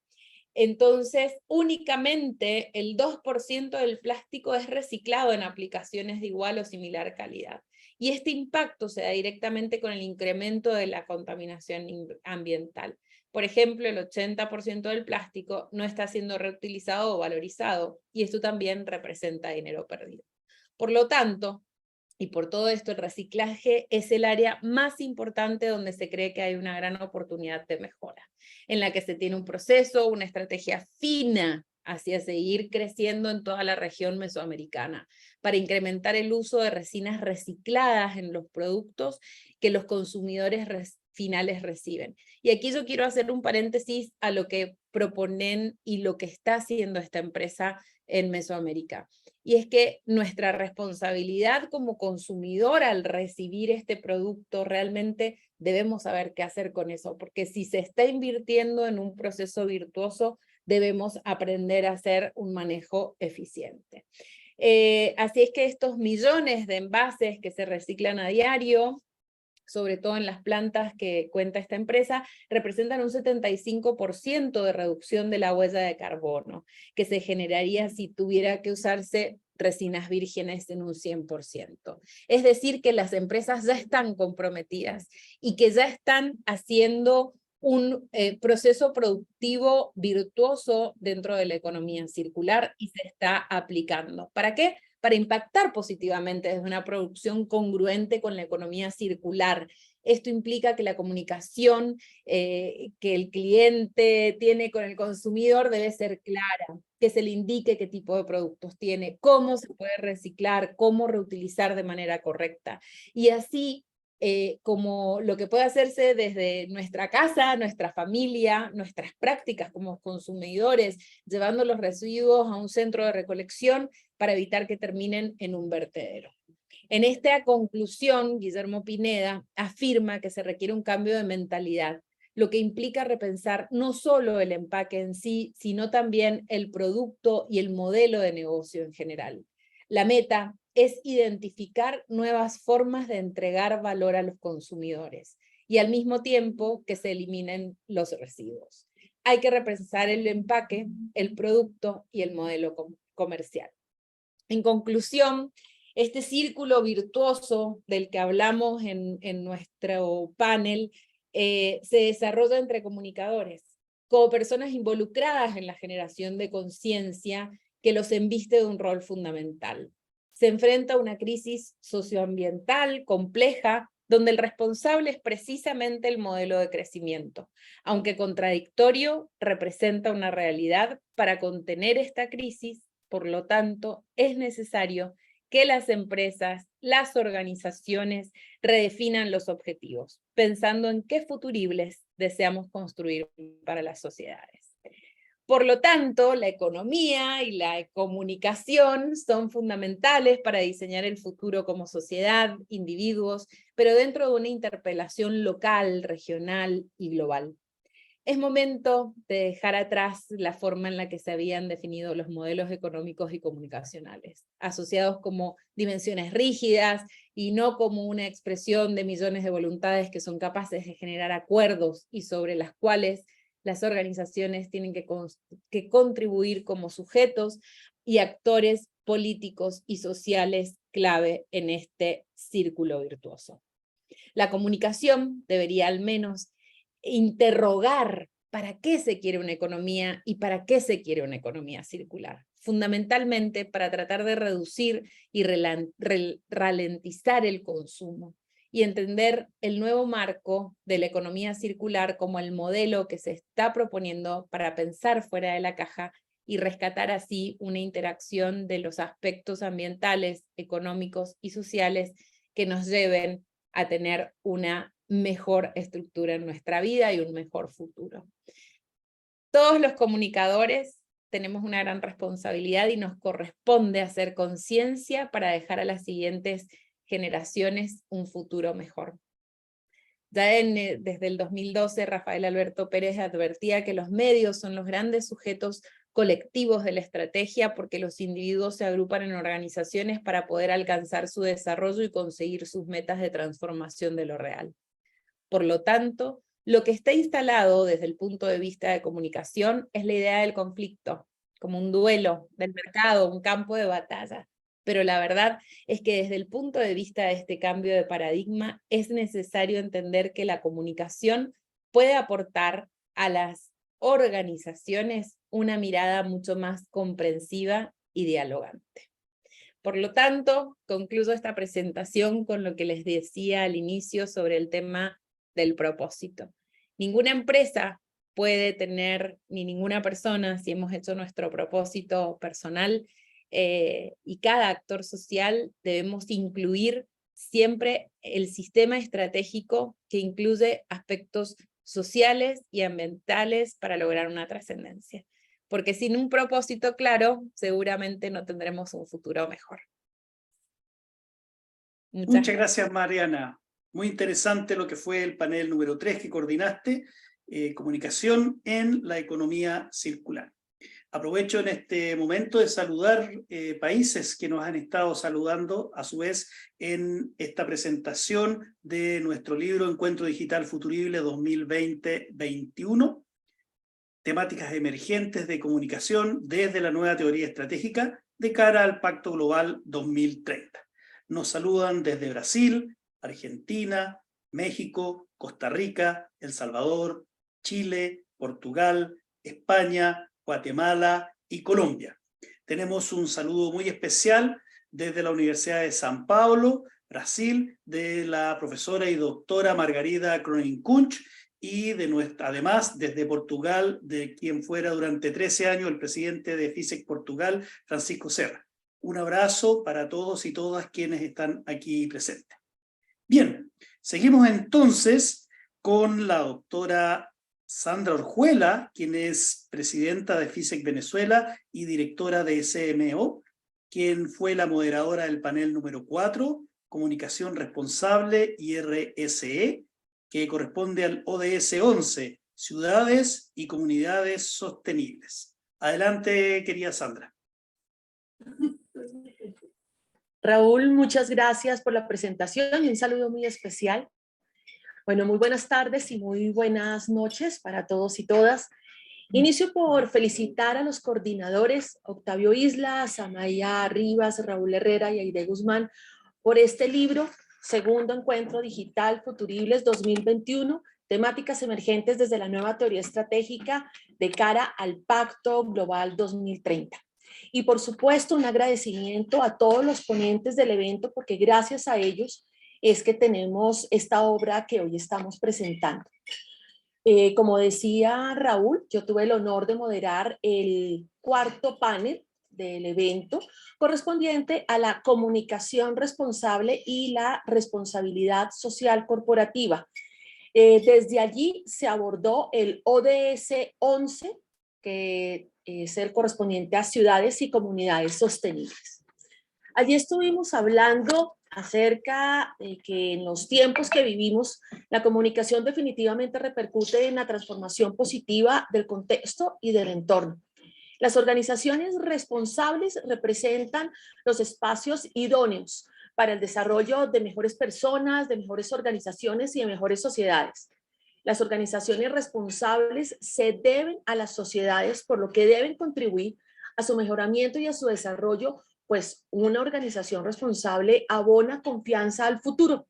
Entonces, únicamente el 2% del plástico es reciclado en aplicaciones de igual o similar calidad. Y este impacto se da directamente con el incremento de la contaminación ambiental. Por ejemplo, el 80% del plástico no está siendo reutilizado o valorizado, y esto también representa dinero perdido. Por lo tanto, y por todo esto, el reciclaje es el área más importante donde se cree que hay una gran oportunidad de mejora, en la que se tiene un proceso, una estrategia fina hacia seguir creciendo en toda la región mesoamericana, para incrementar el uso de resinas recicladas en los productos que los consumidores finales reciben. Y aquí yo quiero hacer un paréntesis a lo que proponen y lo que está haciendo esta empresa en Mesoamérica. Y es que nuestra responsabilidad como consumidor al recibir este producto, realmente debemos saber qué hacer con eso, porque si se está invirtiendo en un proceso virtuoso, debemos aprender a hacer un manejo eficiente. Así es que estos millones de envases que se reciclan a diario, sobre todo en las plantas que cuenta esta empresa, representan un 75% de reducción de la huella de carbono, que se generaría si tuviera que usarse resinas vírgenes en un 100%. Es decir, que las empresas ya están comprometidas y que ya están haciendo un proceso productivo virtuoso dentro de la economía circular y se está aplicando. ¿Para qué? Para impactar positivamente desde una producción congruente con la economía circular. Esto implica que la comunicación que el cliente tiene con el consumidor debe ser clara, que se le indique qué tipo de productos tiene, cómo se puede reciclar, cómo reutilizar de manera correcta. Y así, como lo que puede hacerse desde nuestra casa, nuestra familia, nuestras prácticas como consumidores, llevando los residuos a un centro de recolección para evitar que terminen en un vertedero. En esta conclusión, Guillermo Pineda afirma que se requiere un cambio de mentalidad, lo que implica repensar no solo el empaque en sí, sino también el producto y el modelo de negocio en general. La meta es identificar nuevas formas de entregar valor a los consumidores y al mismo tiempo que se eliminen los residuos. Hay que repensar el empaque, el producto y el modelo comercial. En conclusión, este círculo virtuoso del que hablamos en nuestro panel se desarrolla entre comunicadores, como personas involucradas en la generación de conciencia que los embiste de un rol fundamental. Se enfrenta a una crisis socioambiental compleja, donde el responsable es precisamente el modelo de crecimiento. Aunque contradictorio, representa una realidad. Para contener esta crisis, por lo tanto, es necesario que las empresas, las organizaciones redefinan los objetivos, pensando en qué futuribles deseamos construir para las sociedades. Por lo tanto, la economía y la comunicación son fundamentales para diseñar el futuro como sociedad, individuos, pero dentro de una interpelación local, regional y global. Es momento de dejar atrás la forma en la que se habían definido los modelos económicos y comunicacionales, asociados como dimensiones rígidas y no como una expresión de millones de voluntades que son capaces de generar acuerdos y sobre las cuales las organizaciones tienen que contribuir como sujetos y actores políticos y sociales clave en este círculo virtuoso. La comunicación debería al menos interrogar para qué se quiere una economía y para qué se quiere una economía circular. Fundamentalmente para tratar de reducir y ralentizar el consumo y entender el nuevo marco de la economía circular como el modelo que se está proponiendo para pensar fuera de la caja y rescatar así una interacción de los aspectos ambientales, económicos y sociales que nos lleven a tener una mejor estructura en nuestra vida y un mejor futuro. Todos los comunicadores tenemos una gran responsabilidad y nos corresponde hacer conciencia para dejar a las siguientes generaciones un futuro mejor. Ya desde el 2012, Rafael Alberto Pérez advertía que los medios son los grandes sujetos colectivos de la estrategia porque los individuos se agrupan en organizaciones para poder alcanzar su desarrollo y conseguir sus metas de transformación de lo real. Por lo tanto, lo que está instalado desde el punto de vista de comunicación es la idea del conflicto, como un duelo del mercado, un campo de batalla. Pero la verdad es que desde el punto de vista de este cambio de paradigma es necesario entender que la comunicación puede aportar a las organizaciones una mirada mucho más comprensiva y dialogante. Por lo tanto, concluyo esta presentación con lo que les decía al inicio sobre el tema del propósito. Ninguna empresa puede tener, ni ninguna persona, si hemos hecho nuestro propósito personal, y cada actor social debemos incluir siempre el sistema estratégico que incluye aspectos sociales y ambientales para lograr una trascendencia. Porque sin un propósito claro, seguramente no tendremos un futuro mejor. Muchas gracias, Mariana. Muy interesante lo que fue el panel número 3 que coordinaste, comunicación en la economía circular. Aprovecho en este momento de saludar países que nos han estado saludando a su vez en esta presentación de nuestro libro Encuentro Digital Futurible 2020-21, temáticas emergentes de comunicación desde la nueva teoría estratégica de cara al Pacto Global 2030. Nos saludan desde Brasil, Argentina, México, Costa Rica, El Salvador, Chile, Portugal, España, Guatemala y Colombia. Tenemos un saludo muy especial desde la Universidad de San Pablo, Brasil, de la profesora y doctora Margarida Kronin-Kunsch, y además desde Portugal, de quien fuera durante 13 años el presidente de FISEC Portugal, Francisco Serra. Un abrazo para todos y todas quienes están aquí presentes. Bien, seguimos entonces con la doctora Sandra Orjuela, quien es presidenta de FISEC Venezuela y directora de SMO, quien fue la moderadora del panel número 4, Comunicación Responsable y RSE, que corresponde al ODS 11, Ciudades y Comunidades Sostenibles. Adelante, querida Sandra. Raúl, muchas gracias por la presentación y un saludo muy especial. Bueno, muy buenas tardes y muy buenas noches para todos y todas. Inicio por felicitar a los coordinadores Octavio Islas, Amaya Rivas, Raúl Herrera y Aide Guzmán por este libro, Segundo Encuentro Digital Futuribles 2021, temáticas emergentes desde la nueva teoría estratégica de cara al Pacto Global 2030. Y por supuesto un agradecimiento a todos los ponentes del evento porque gracias a ellos es que tenemos esta obra que hoy estamos presentando. Como decía Raúl, yo tuve el honor de moderar el cuarto panel del evento correspondiente a la comunicación responsable y la responsabilidad social corporativa. Desde allí se abordó el ODS 11, que es el correspondiente a ciudades y comunidades sostenibles. Allí estuvimos hablando acerca de que en los tiempos que vivimos, la comunicación definitivamente repercute en la transformación positiva del contexto y del entorno. Las organizaciones responsables representan los espacios idóneos para el desarrollo de mejores personas, de mejores organizaciones y de mejores sociedades. Las organizaciones responsables se deben a las sociedades, por lo que deben contribuir a su mejoramiento y a su desarrollo, pues una organización responsable abona confianza al futuro.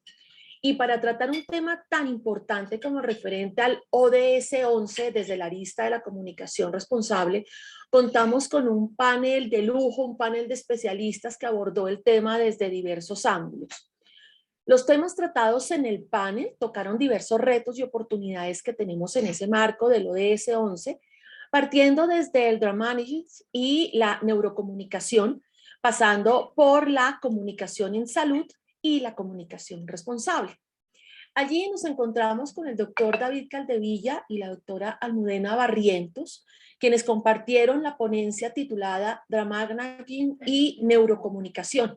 Y para tratar un tema tan importante como referente al ODS 11 desde la arista de la comunicación responsable, contamos con un panel de lujo, un panel de especialistas que abordó el tema desde diversos ángulos. Los temas tratados en el panel tocaron diversos retos y oportunidades que tenemos en ese marco del ODS 11, partiendo desde el Drama Management y la neurocomunicación, pasando por la comunicación en salud y la comunicación responsable. Allí nos encontramos con el doctor David Caldevilla y la doctora Almudena Barrientos, quienes compartieron la ponencia titulada Dramanaging y Neurocomunicación.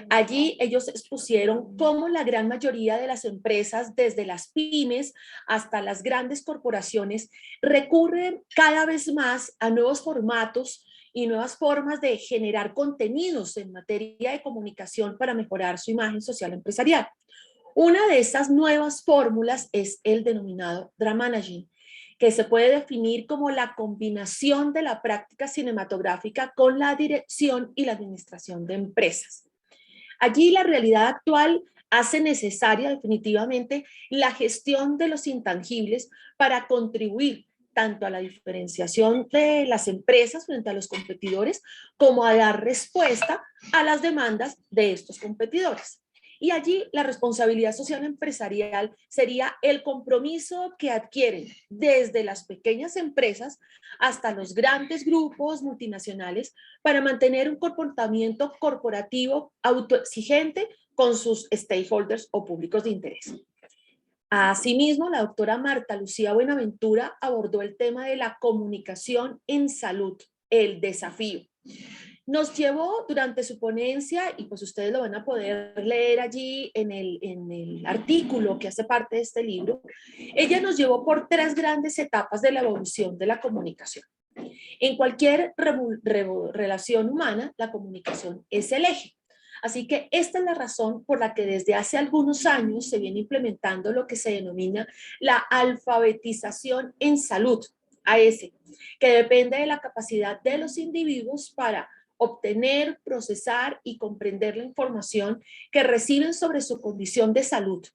Allí ellos expusieron cómo la gran mayoría de las empresas, desde las pymes hasta las grandes corporaciones, recurren cada vez más a nuevos formatos y nuevas formas de generar contenidos en materia de comunicación para mejorar su imagen social empresarial. Una de esas nuevas fórmulas es el denominado Dramanaging, que se puede definir como la combinación de la práctica cinematográfica con la dirección y la administración de empresas. Allí la realidad actual hace necesaria definitivamente la gestión de los intangibles para contribuir tanto a la diferenciación de las empresas frente a los competidores como a dar respuesta a las demandas de estos competidores. Y allí la responsabilidad social empresarial sería el compromiso que adquieren desde las pequeñas empresas hasta los grandes grupos multinacionales para mantener un comportamiento corporativo autoexigente con sus stakeholders o públicos de interés. Asimismo, la doctora Marta Lucía Buenaventura abordó el tema de la comunicación en salud, el desafío. Nos llevó durante su ponencia, y pues ustedes lo van a poder leer allí en el artículo que hace parte de este libro, ella nos llevó por 3 grandes etapas de la evolución de la comunicación. En cualquier relación humana, la comunicación es el eje. Así que esta es la razón por la que desde hace algunos años se viene implementando lo que se denomina la alfabetización en salud, AS, que depende de la capacidad de los individuos para obtener, procesar y comprender la información que reciben sobre su condición de salud.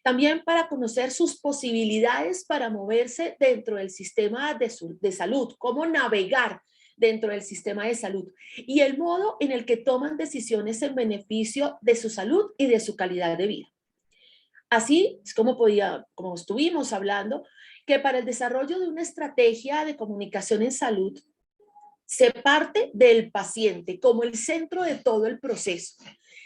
También para conocer sus posibilidades para moverse dentro del sistema de salud, cómo navegar dentro del sistema de salud y el modo en el que toman decisiones en beneficio de su salud y de su calidad de vida. Así es como estuvimos hablando, que para el desarrollo de una estrategia de comunicación en salud se parte del paciente como el centro de todo el proceso,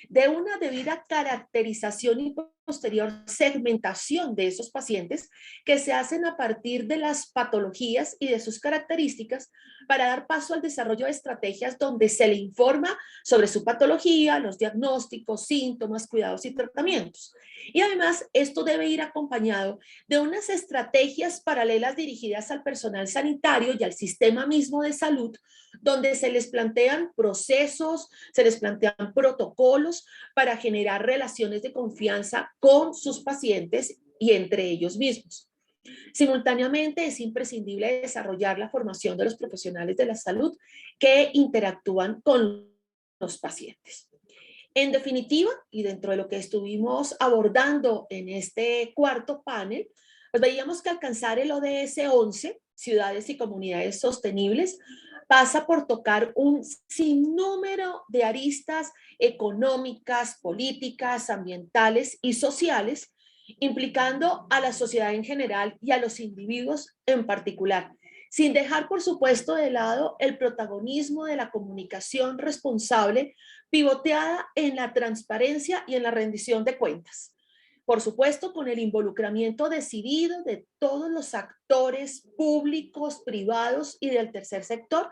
de una debida caracterización y posterior segmentación de esos pacientes que se hacen a partir de las patologías y de sus características para dar paso al desarrollo de estrategias donde se le informa sobre su patología, los diagnósticos, síntomas, cuidados y tratamientos. Y además esto debe ir acompañado de unas estrategias paralelas dirigidas al personal sanitario y al sistema mismo de salud, donde se les plantean procesos, se les plantean protocolos para generar relaciones de confianza con sus pacientes y entre ellos mismos. Simultáneamente es imprescindible desarrollar la formación de los profesionales de la salud que interactúan con los pacientes. En definitiva, y dentro de lo que estuvimos abordando en este cuarto panel, pues veíamos que alcanzar el ODS 11, Ciudades y Comunidades Sostenibles, pasa por tocar un sinnúmero de aristas económicas, políticas, ambientales y sociales, implicando a la sociedad en general y a los individuos en particular, sin dejar, por supuesto, de lado el protagonismo de la comunicación responsable, pivoteada en la transparencia y en la rendición de cuentas. Por supuesto, con el involucramiento decidido de todos los actores públicos, privados y del tercer sector,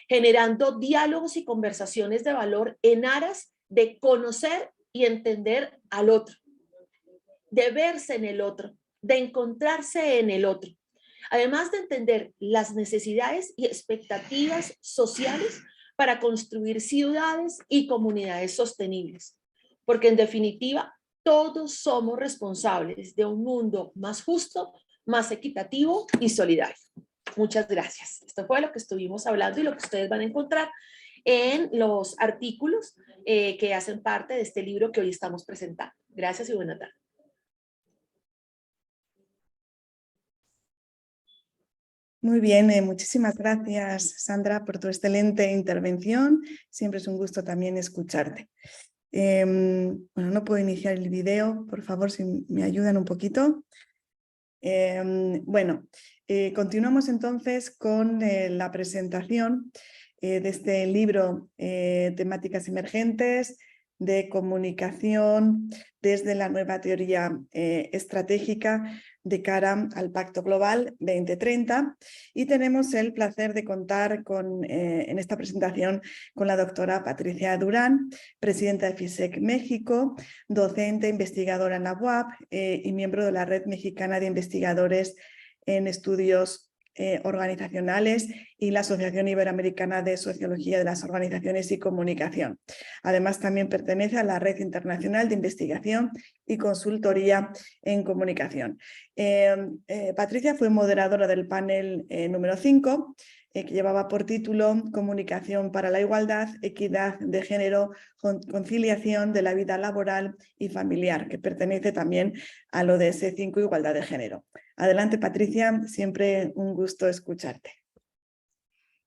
generando diálogos y conversaciones de valor en aras de conocer y entender al otro, de verse en el otro, de encontrarse en el otro, además de entender las necesidades y expectativas sociales para construir ciudades y comunidades sostenibles, porque en definitiva todos somos responsables de un mundo más justo, más equitativo y solidario. Muchas gracias. Esto fue lo que estuvimos hablando y lo que ustedes van a encontrar en los artículos que hacen parte de este libro que hoy estamos presentando. Gracias y buena tarde. Muy bien, muchísimas gracias, Sandra, por tu excelente intervención. Siempre es un gusto también escucharte. Bueno, no puedo iniciar el video, por favor, si me ayudan un poquito. Bueno, continuamos entonces con la presentación de este libro, Temáticas Emergentes, de comunicación desde la nueva teoría estratégica de cara al Pacto Global 2030, y tenemos el placer de contar en esta presentación con la doctora Patricia Durán, presidenta de FISEC México, docente investigadora en la UAP y miembro de la Red Mexicana de Investigadores en Estudios Organizacionales y la Asociación Iberoamericana de Sociología de las Organizaciones y Comunicación. Además, también pertenece a la Red Internacional de Investigación y Consultoría en Comunicación. Patricia fue moderadora del panel número 5, que llevaba por título Comunicación para la Igualdad, Equidad de Género, Conciliación de la Vida Laboral y Familiar, que pertenece también al ODS 5, Igualdad de Género. Adelante, Patricia, siempre un gusto escucharte.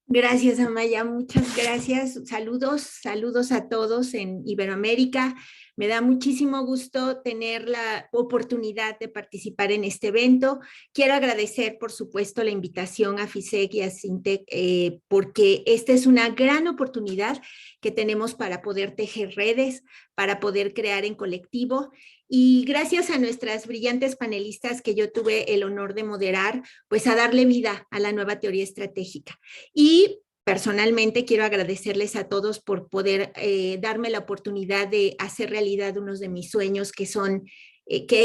Gracias, Amaya, muchas gracias. Saludos a todos en Iberoamérica. Me da muchísimo gusto tener la oportunidad de participar en este evento. Quiero agradecer, por supuesto, la invitación a FISEC y a SINTEC, porque esta es una gran oportunidad que tenemos para poder tejer redes, para poder crear en colectivo. Y gracias a nuestras brillantes panelistas que yo tuve el honor de moderar, pues a darle vida a la nueva teoría estratégica. Y personalmente quiero agradecerles a todos por poder darme la oportunidad de hacer realidad unos de mis sueños, que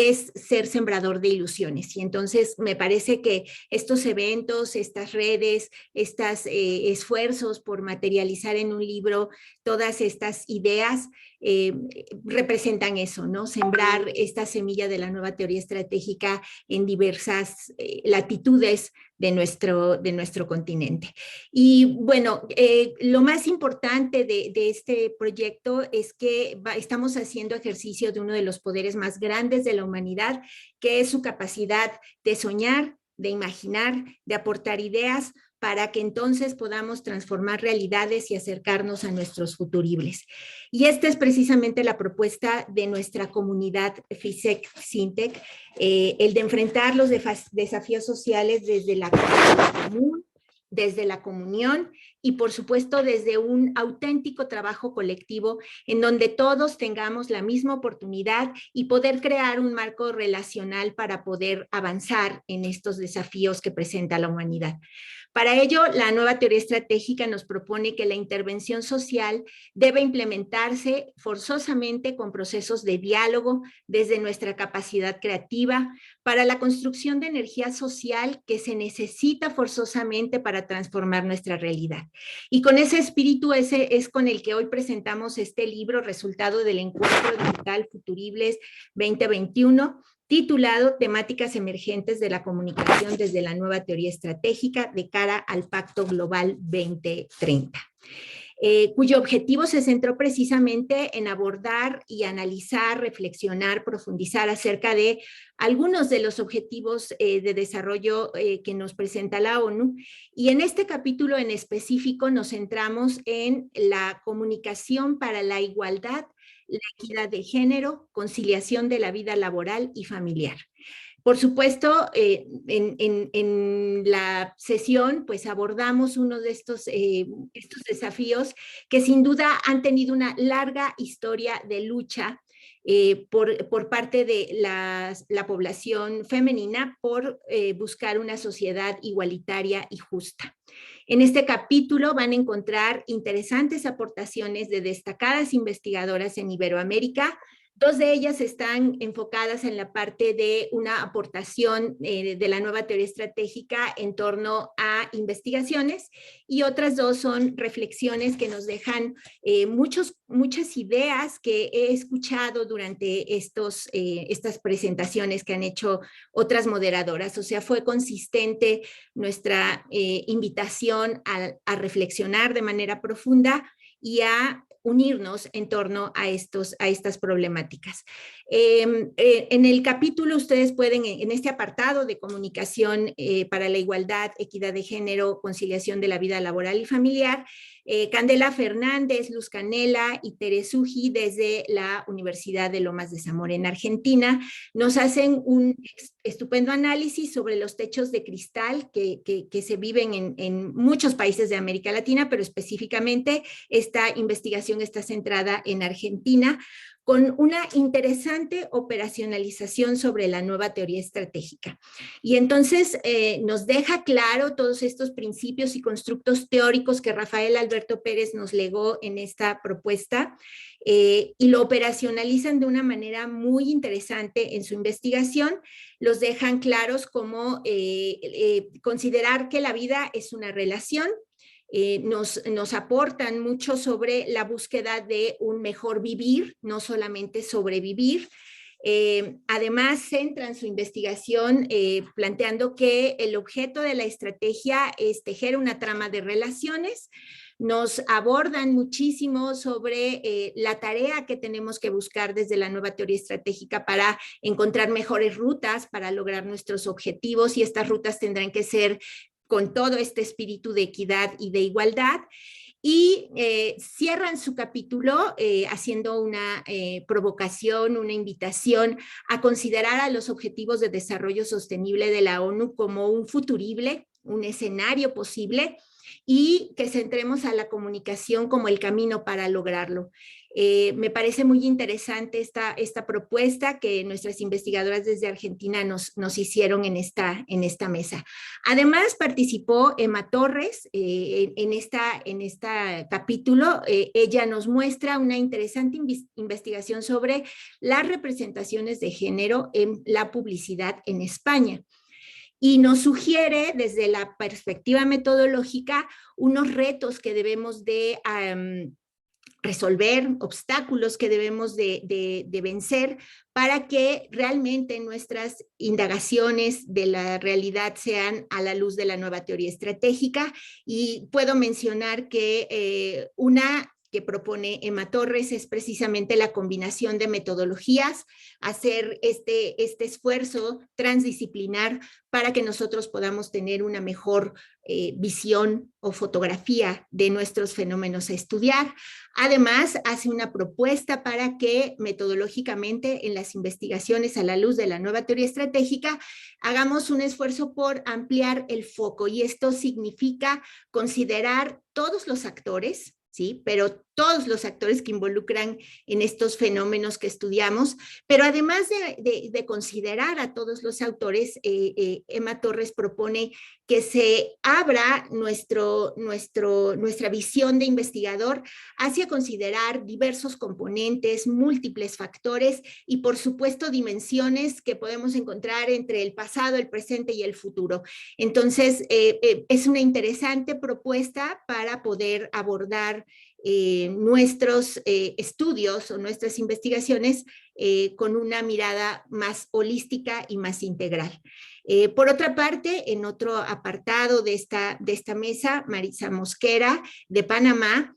es ser sembrador de ilusiones. Y entonces me parece que estos eventos, estas redes, estos esfuerzos por materializar en un libro todas estas ideas representan eso, ¿no? Sembrar esta semilla de la nueva teoría estratégica en diversas latitudes de nuestro continente. Y bueno, lo más importante de este proyecto es que estamos haciendo ejercicio de uno de los poderes más grandes de la humanidad, que es su capacidad de soñar, de imaginar, de aportar ideas, para que entonces podamos transformar realidades y acercarnos a nuestros futuribles. Y esta es precisamente la propuesta de nuestra comunidad FISEC-SINTEC, el de enfrentar los desafíos sociales desde la común, desde la comunión y por supuesto desde un auténtico trabajo colectivo en donde todos tengamos la misma oportunidad y poder crear un marco relacional para poder avanzar en estos desafíos que presenta la humanidad. Para ello, la nueva teoría estratégica nos propone que la intervención social debe implementarse forzosamente con procesos de diálogo desde nuestra capacidad creativa para la construcción de energía social que se necesita forzosamente para transformar nuestra realidad. Y con ese espíritu es con el que hoy presentamos este libro, resultado del Encuentro Digital Futuribles 2021, titulado Temáticas emergentes de la comunicación desde la nueva teoría estratégica de cara al Pacto Global 2030. Cuyo objetivo se centró precisamente en abordar y analizar, reflexionar, profundizar acerca de algunos de los objetivos de desarrollo que nos presenta la ONU. Y en este capítulo en específico nos centramos en la comunicación para la igualdad, la equidad de género, conciliación de la vida laboral y familiar. Por supuesto, en la sesión pues abordamos uno de estos desafíos que sin duda han tenido una larga historia de lucha por parte de la población femenina por buscar una sociedad igualitaria y justa. En este capítulo van a encontrar interesantes aportaciones de destacadas investigadoras en Iberoamérica. Dos de ellas están enfocadas en la parte de una aportación de la nueva teoría estratégica en torno a investigaciones y otras dos son reflexiones que nos dejan muchas ideas que he escuchado durante estas presentaciones que han hecho otras moderadoras. O sea, fue consistente nuestra invitación a reflexionar de manera profunda y a unirnos en torno a estas problemáticas. En el capítulo ustedes pueden, en este apartado de comunicación para la igualdad, equidad de género, conciliación de la vida laboral y familiar, Candela Fernández, Luz Canela y Teresuji desde la Universidad de Lomas de Zamora en Argentina nos hacen un estupendo análisis sobre los techos de cristal que se viven en muchos países de América Latina, pero específicamente esta investigación investigación está centrada en Argentina, con una interesante operacionalización sobre la nueva teoría estratégica. Y entonces nos deja claro todos estos principios y constructos teóricos que Rafael Alberto Pérez nos legó en esta propuesta, y lo operacionalizan de una manera muy interesante en su investigación. Los dejan claros como considerar que la vida es una relación. Nos aportan mucho sobre la búsqueda de un mejor vivir, no solamente sobrevivir. Además, centran su investigación planteando que el objeto de la estrategia es tejer una trama de relaciones. Nos abordan muchísimo sobre la tarea que tenemos que buscar desde la nueva teoría estratégica para encontrar mejores rutas para lograr nuestros objetivos, y estas rutas tendrán que ser con todo este espíritu de equidad y de igualdad. Y cierran su capítulo haciendo una provocación, una invitación a considerar a los Objetivos de Desarrollo Sostenible de la ONU como un futurible, un escenario posible, y que centremos a la comunicación como el camino para lograrlo. Me parece muy interesante esta propuesta que nuestras investigadoras desde Argentina nos hicieron en esta mesa. Además, participó Emma Torres en este capítulo. Ella nos muestra una interesante investigación sobre las representaciones de género en la publicidad en España. Y nos sugiere desde la perspectiva metodológica unos retos que debemos de resolver, obstáculos que debemos de vencer para que realmente nuestras indagaciones de la realidad sean a la luz de la nueva teoría estratégica. Y puedo mencionar que una que propone Emma Torres es precisamente la combinación de metodologías, hacer este esfuerzo transdisciplinar para que nosotros podamos tener una mejor visión o fotografía de nuestros fenómenos a estudiar. Además, hace una propuesta para que metodológicamente en las investigaciones a la luz de la nueva teoría estratégica hagamos un esfuerzo por ampliar el foco, y esto significa considerar todos los actores, ¿sí? Pero todos los actores que involucran en estos fenómenos que estudiamos, pero además de considerar a todos los autores, Emma Torres propone que se abra nuestra visión de investigador hacia considerar diversos componentes, múltiples factores y, por supuesto, dimensiones que podemos encontrar entre el pasado, el presente y el futuro. Entonces, es una interesante propuesta para poder abordar nuestros estudios o nuestras investigaciones con una mirada más holística y más integral. Por otra parte, en otro apartado de esta mesa, Marisa Mosquera, de Panamá,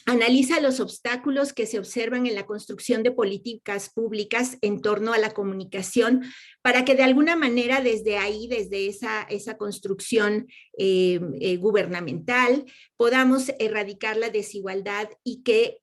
analiza los obstáculos que se observan en la construcción de políticas públicas en torno a la comunicación para que de alguna manera desde ahí, desde esa construcción gubernamental, podamos erradicar la desigualdad, y que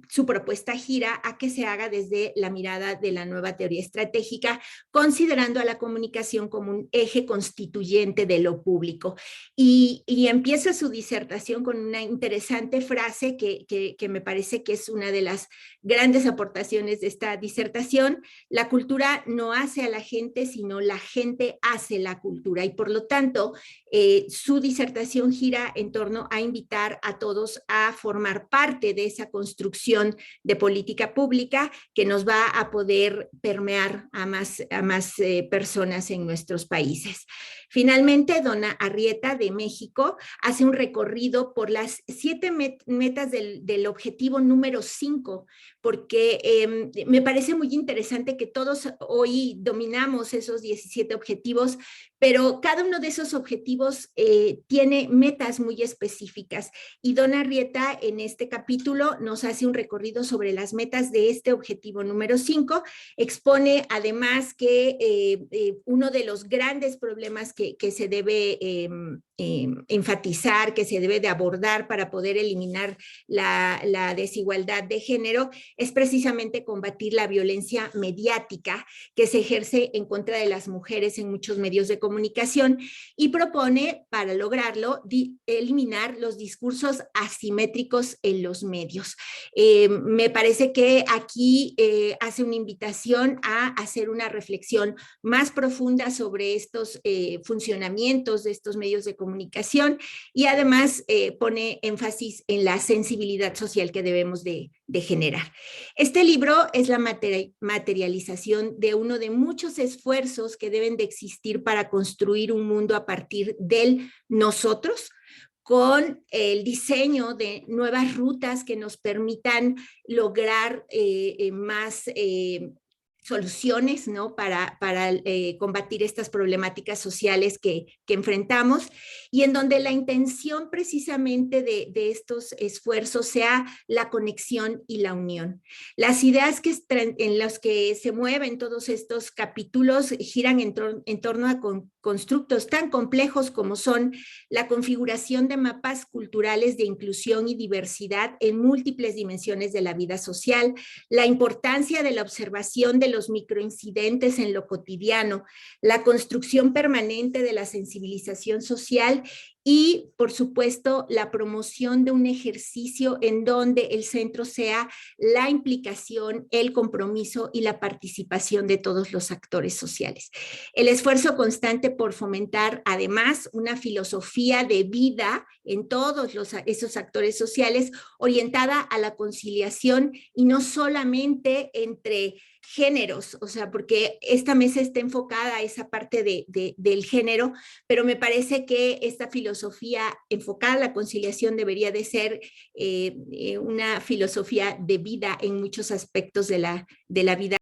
su propuesta gira a que se haga desde la mirada de la nueva teoría estratégica, considerando a la comunicación como un eje constituyente de lo público. Y empieza su disertación con una interesante frase que me parece que es una de las grandes aportaciones de esta disertación: la cultura no hace a la gente, sino la gente hace la cultura. Y por lo tanto, su disertación gira en torno a invitar a todos a formar parte de esa construcción de política pública que nos va a poder permear a más personas en nuestros países. Finalmente, Donna Arrieta, de México, hace un recorrido por las 7 metas del objetivo número 5, porque me parece muy interesante que todos hoy dominamos esos 17 objetivos, pero cada uno de esos objetivos tiene metas muy específicas, y Donna Arrieta en este capítulo nos hace un recorrido sobre las metas de este objetivo número 5, expone además que uno de los grandes problemas que se debe enfatizar, que se debe de abordar para poder eliminar la desigualdad de género, es precisamente combatir la violencia mediática que se ejerce en contra de las mujeres en muchos medios de comunicación, comunicación y propone, para lograrlo, eliminar los discursos asimétricos en los medios. Me parece que aquí hace una invitación a hacer una reflexión más profunda sobre estos funcionamientos de estos medios de comunicación y además pone énfasis en la sensibilidad social que debemos de generar. Este libro es la materialización de uno de muchos esfuerzos que deben de existir para construir un mundo a partir del nosotros, con el diseño de nuevas rutas que nos permitan lograr más soluciones, ¿no? para combatir estas problemáticas sociales que enfrentamos, y en donde la intención precisamente de estos esfuerzos sea la conexión y la unión. Las ideas en las que se mueven todos estos capítulos giran en torno a constructos tan complejos como son la configuración de mapas culturales de inclusión y diversidad en múltiples dimensiones de la vida social, la importancia de la observación de los microincidentes en lo cotidiano, la construcción permanente de la sensibilización social y, por supuesto, la promoción de un ejercicio en donde el centro sea la implicación, el compromiso y la participación de todos los actores sociales. El esfuerzo constante por fomentar, además, una filosofía de vida en todos esos actores sociales orientada a la conciliación y no solamente entre géneros, o sea, porque esta mesa está enfocada a esa parte del género, pero me parece que esta filosofía enfocada a la conciliación debería de ser una filosofía de vida en muchos aspectos de la vida.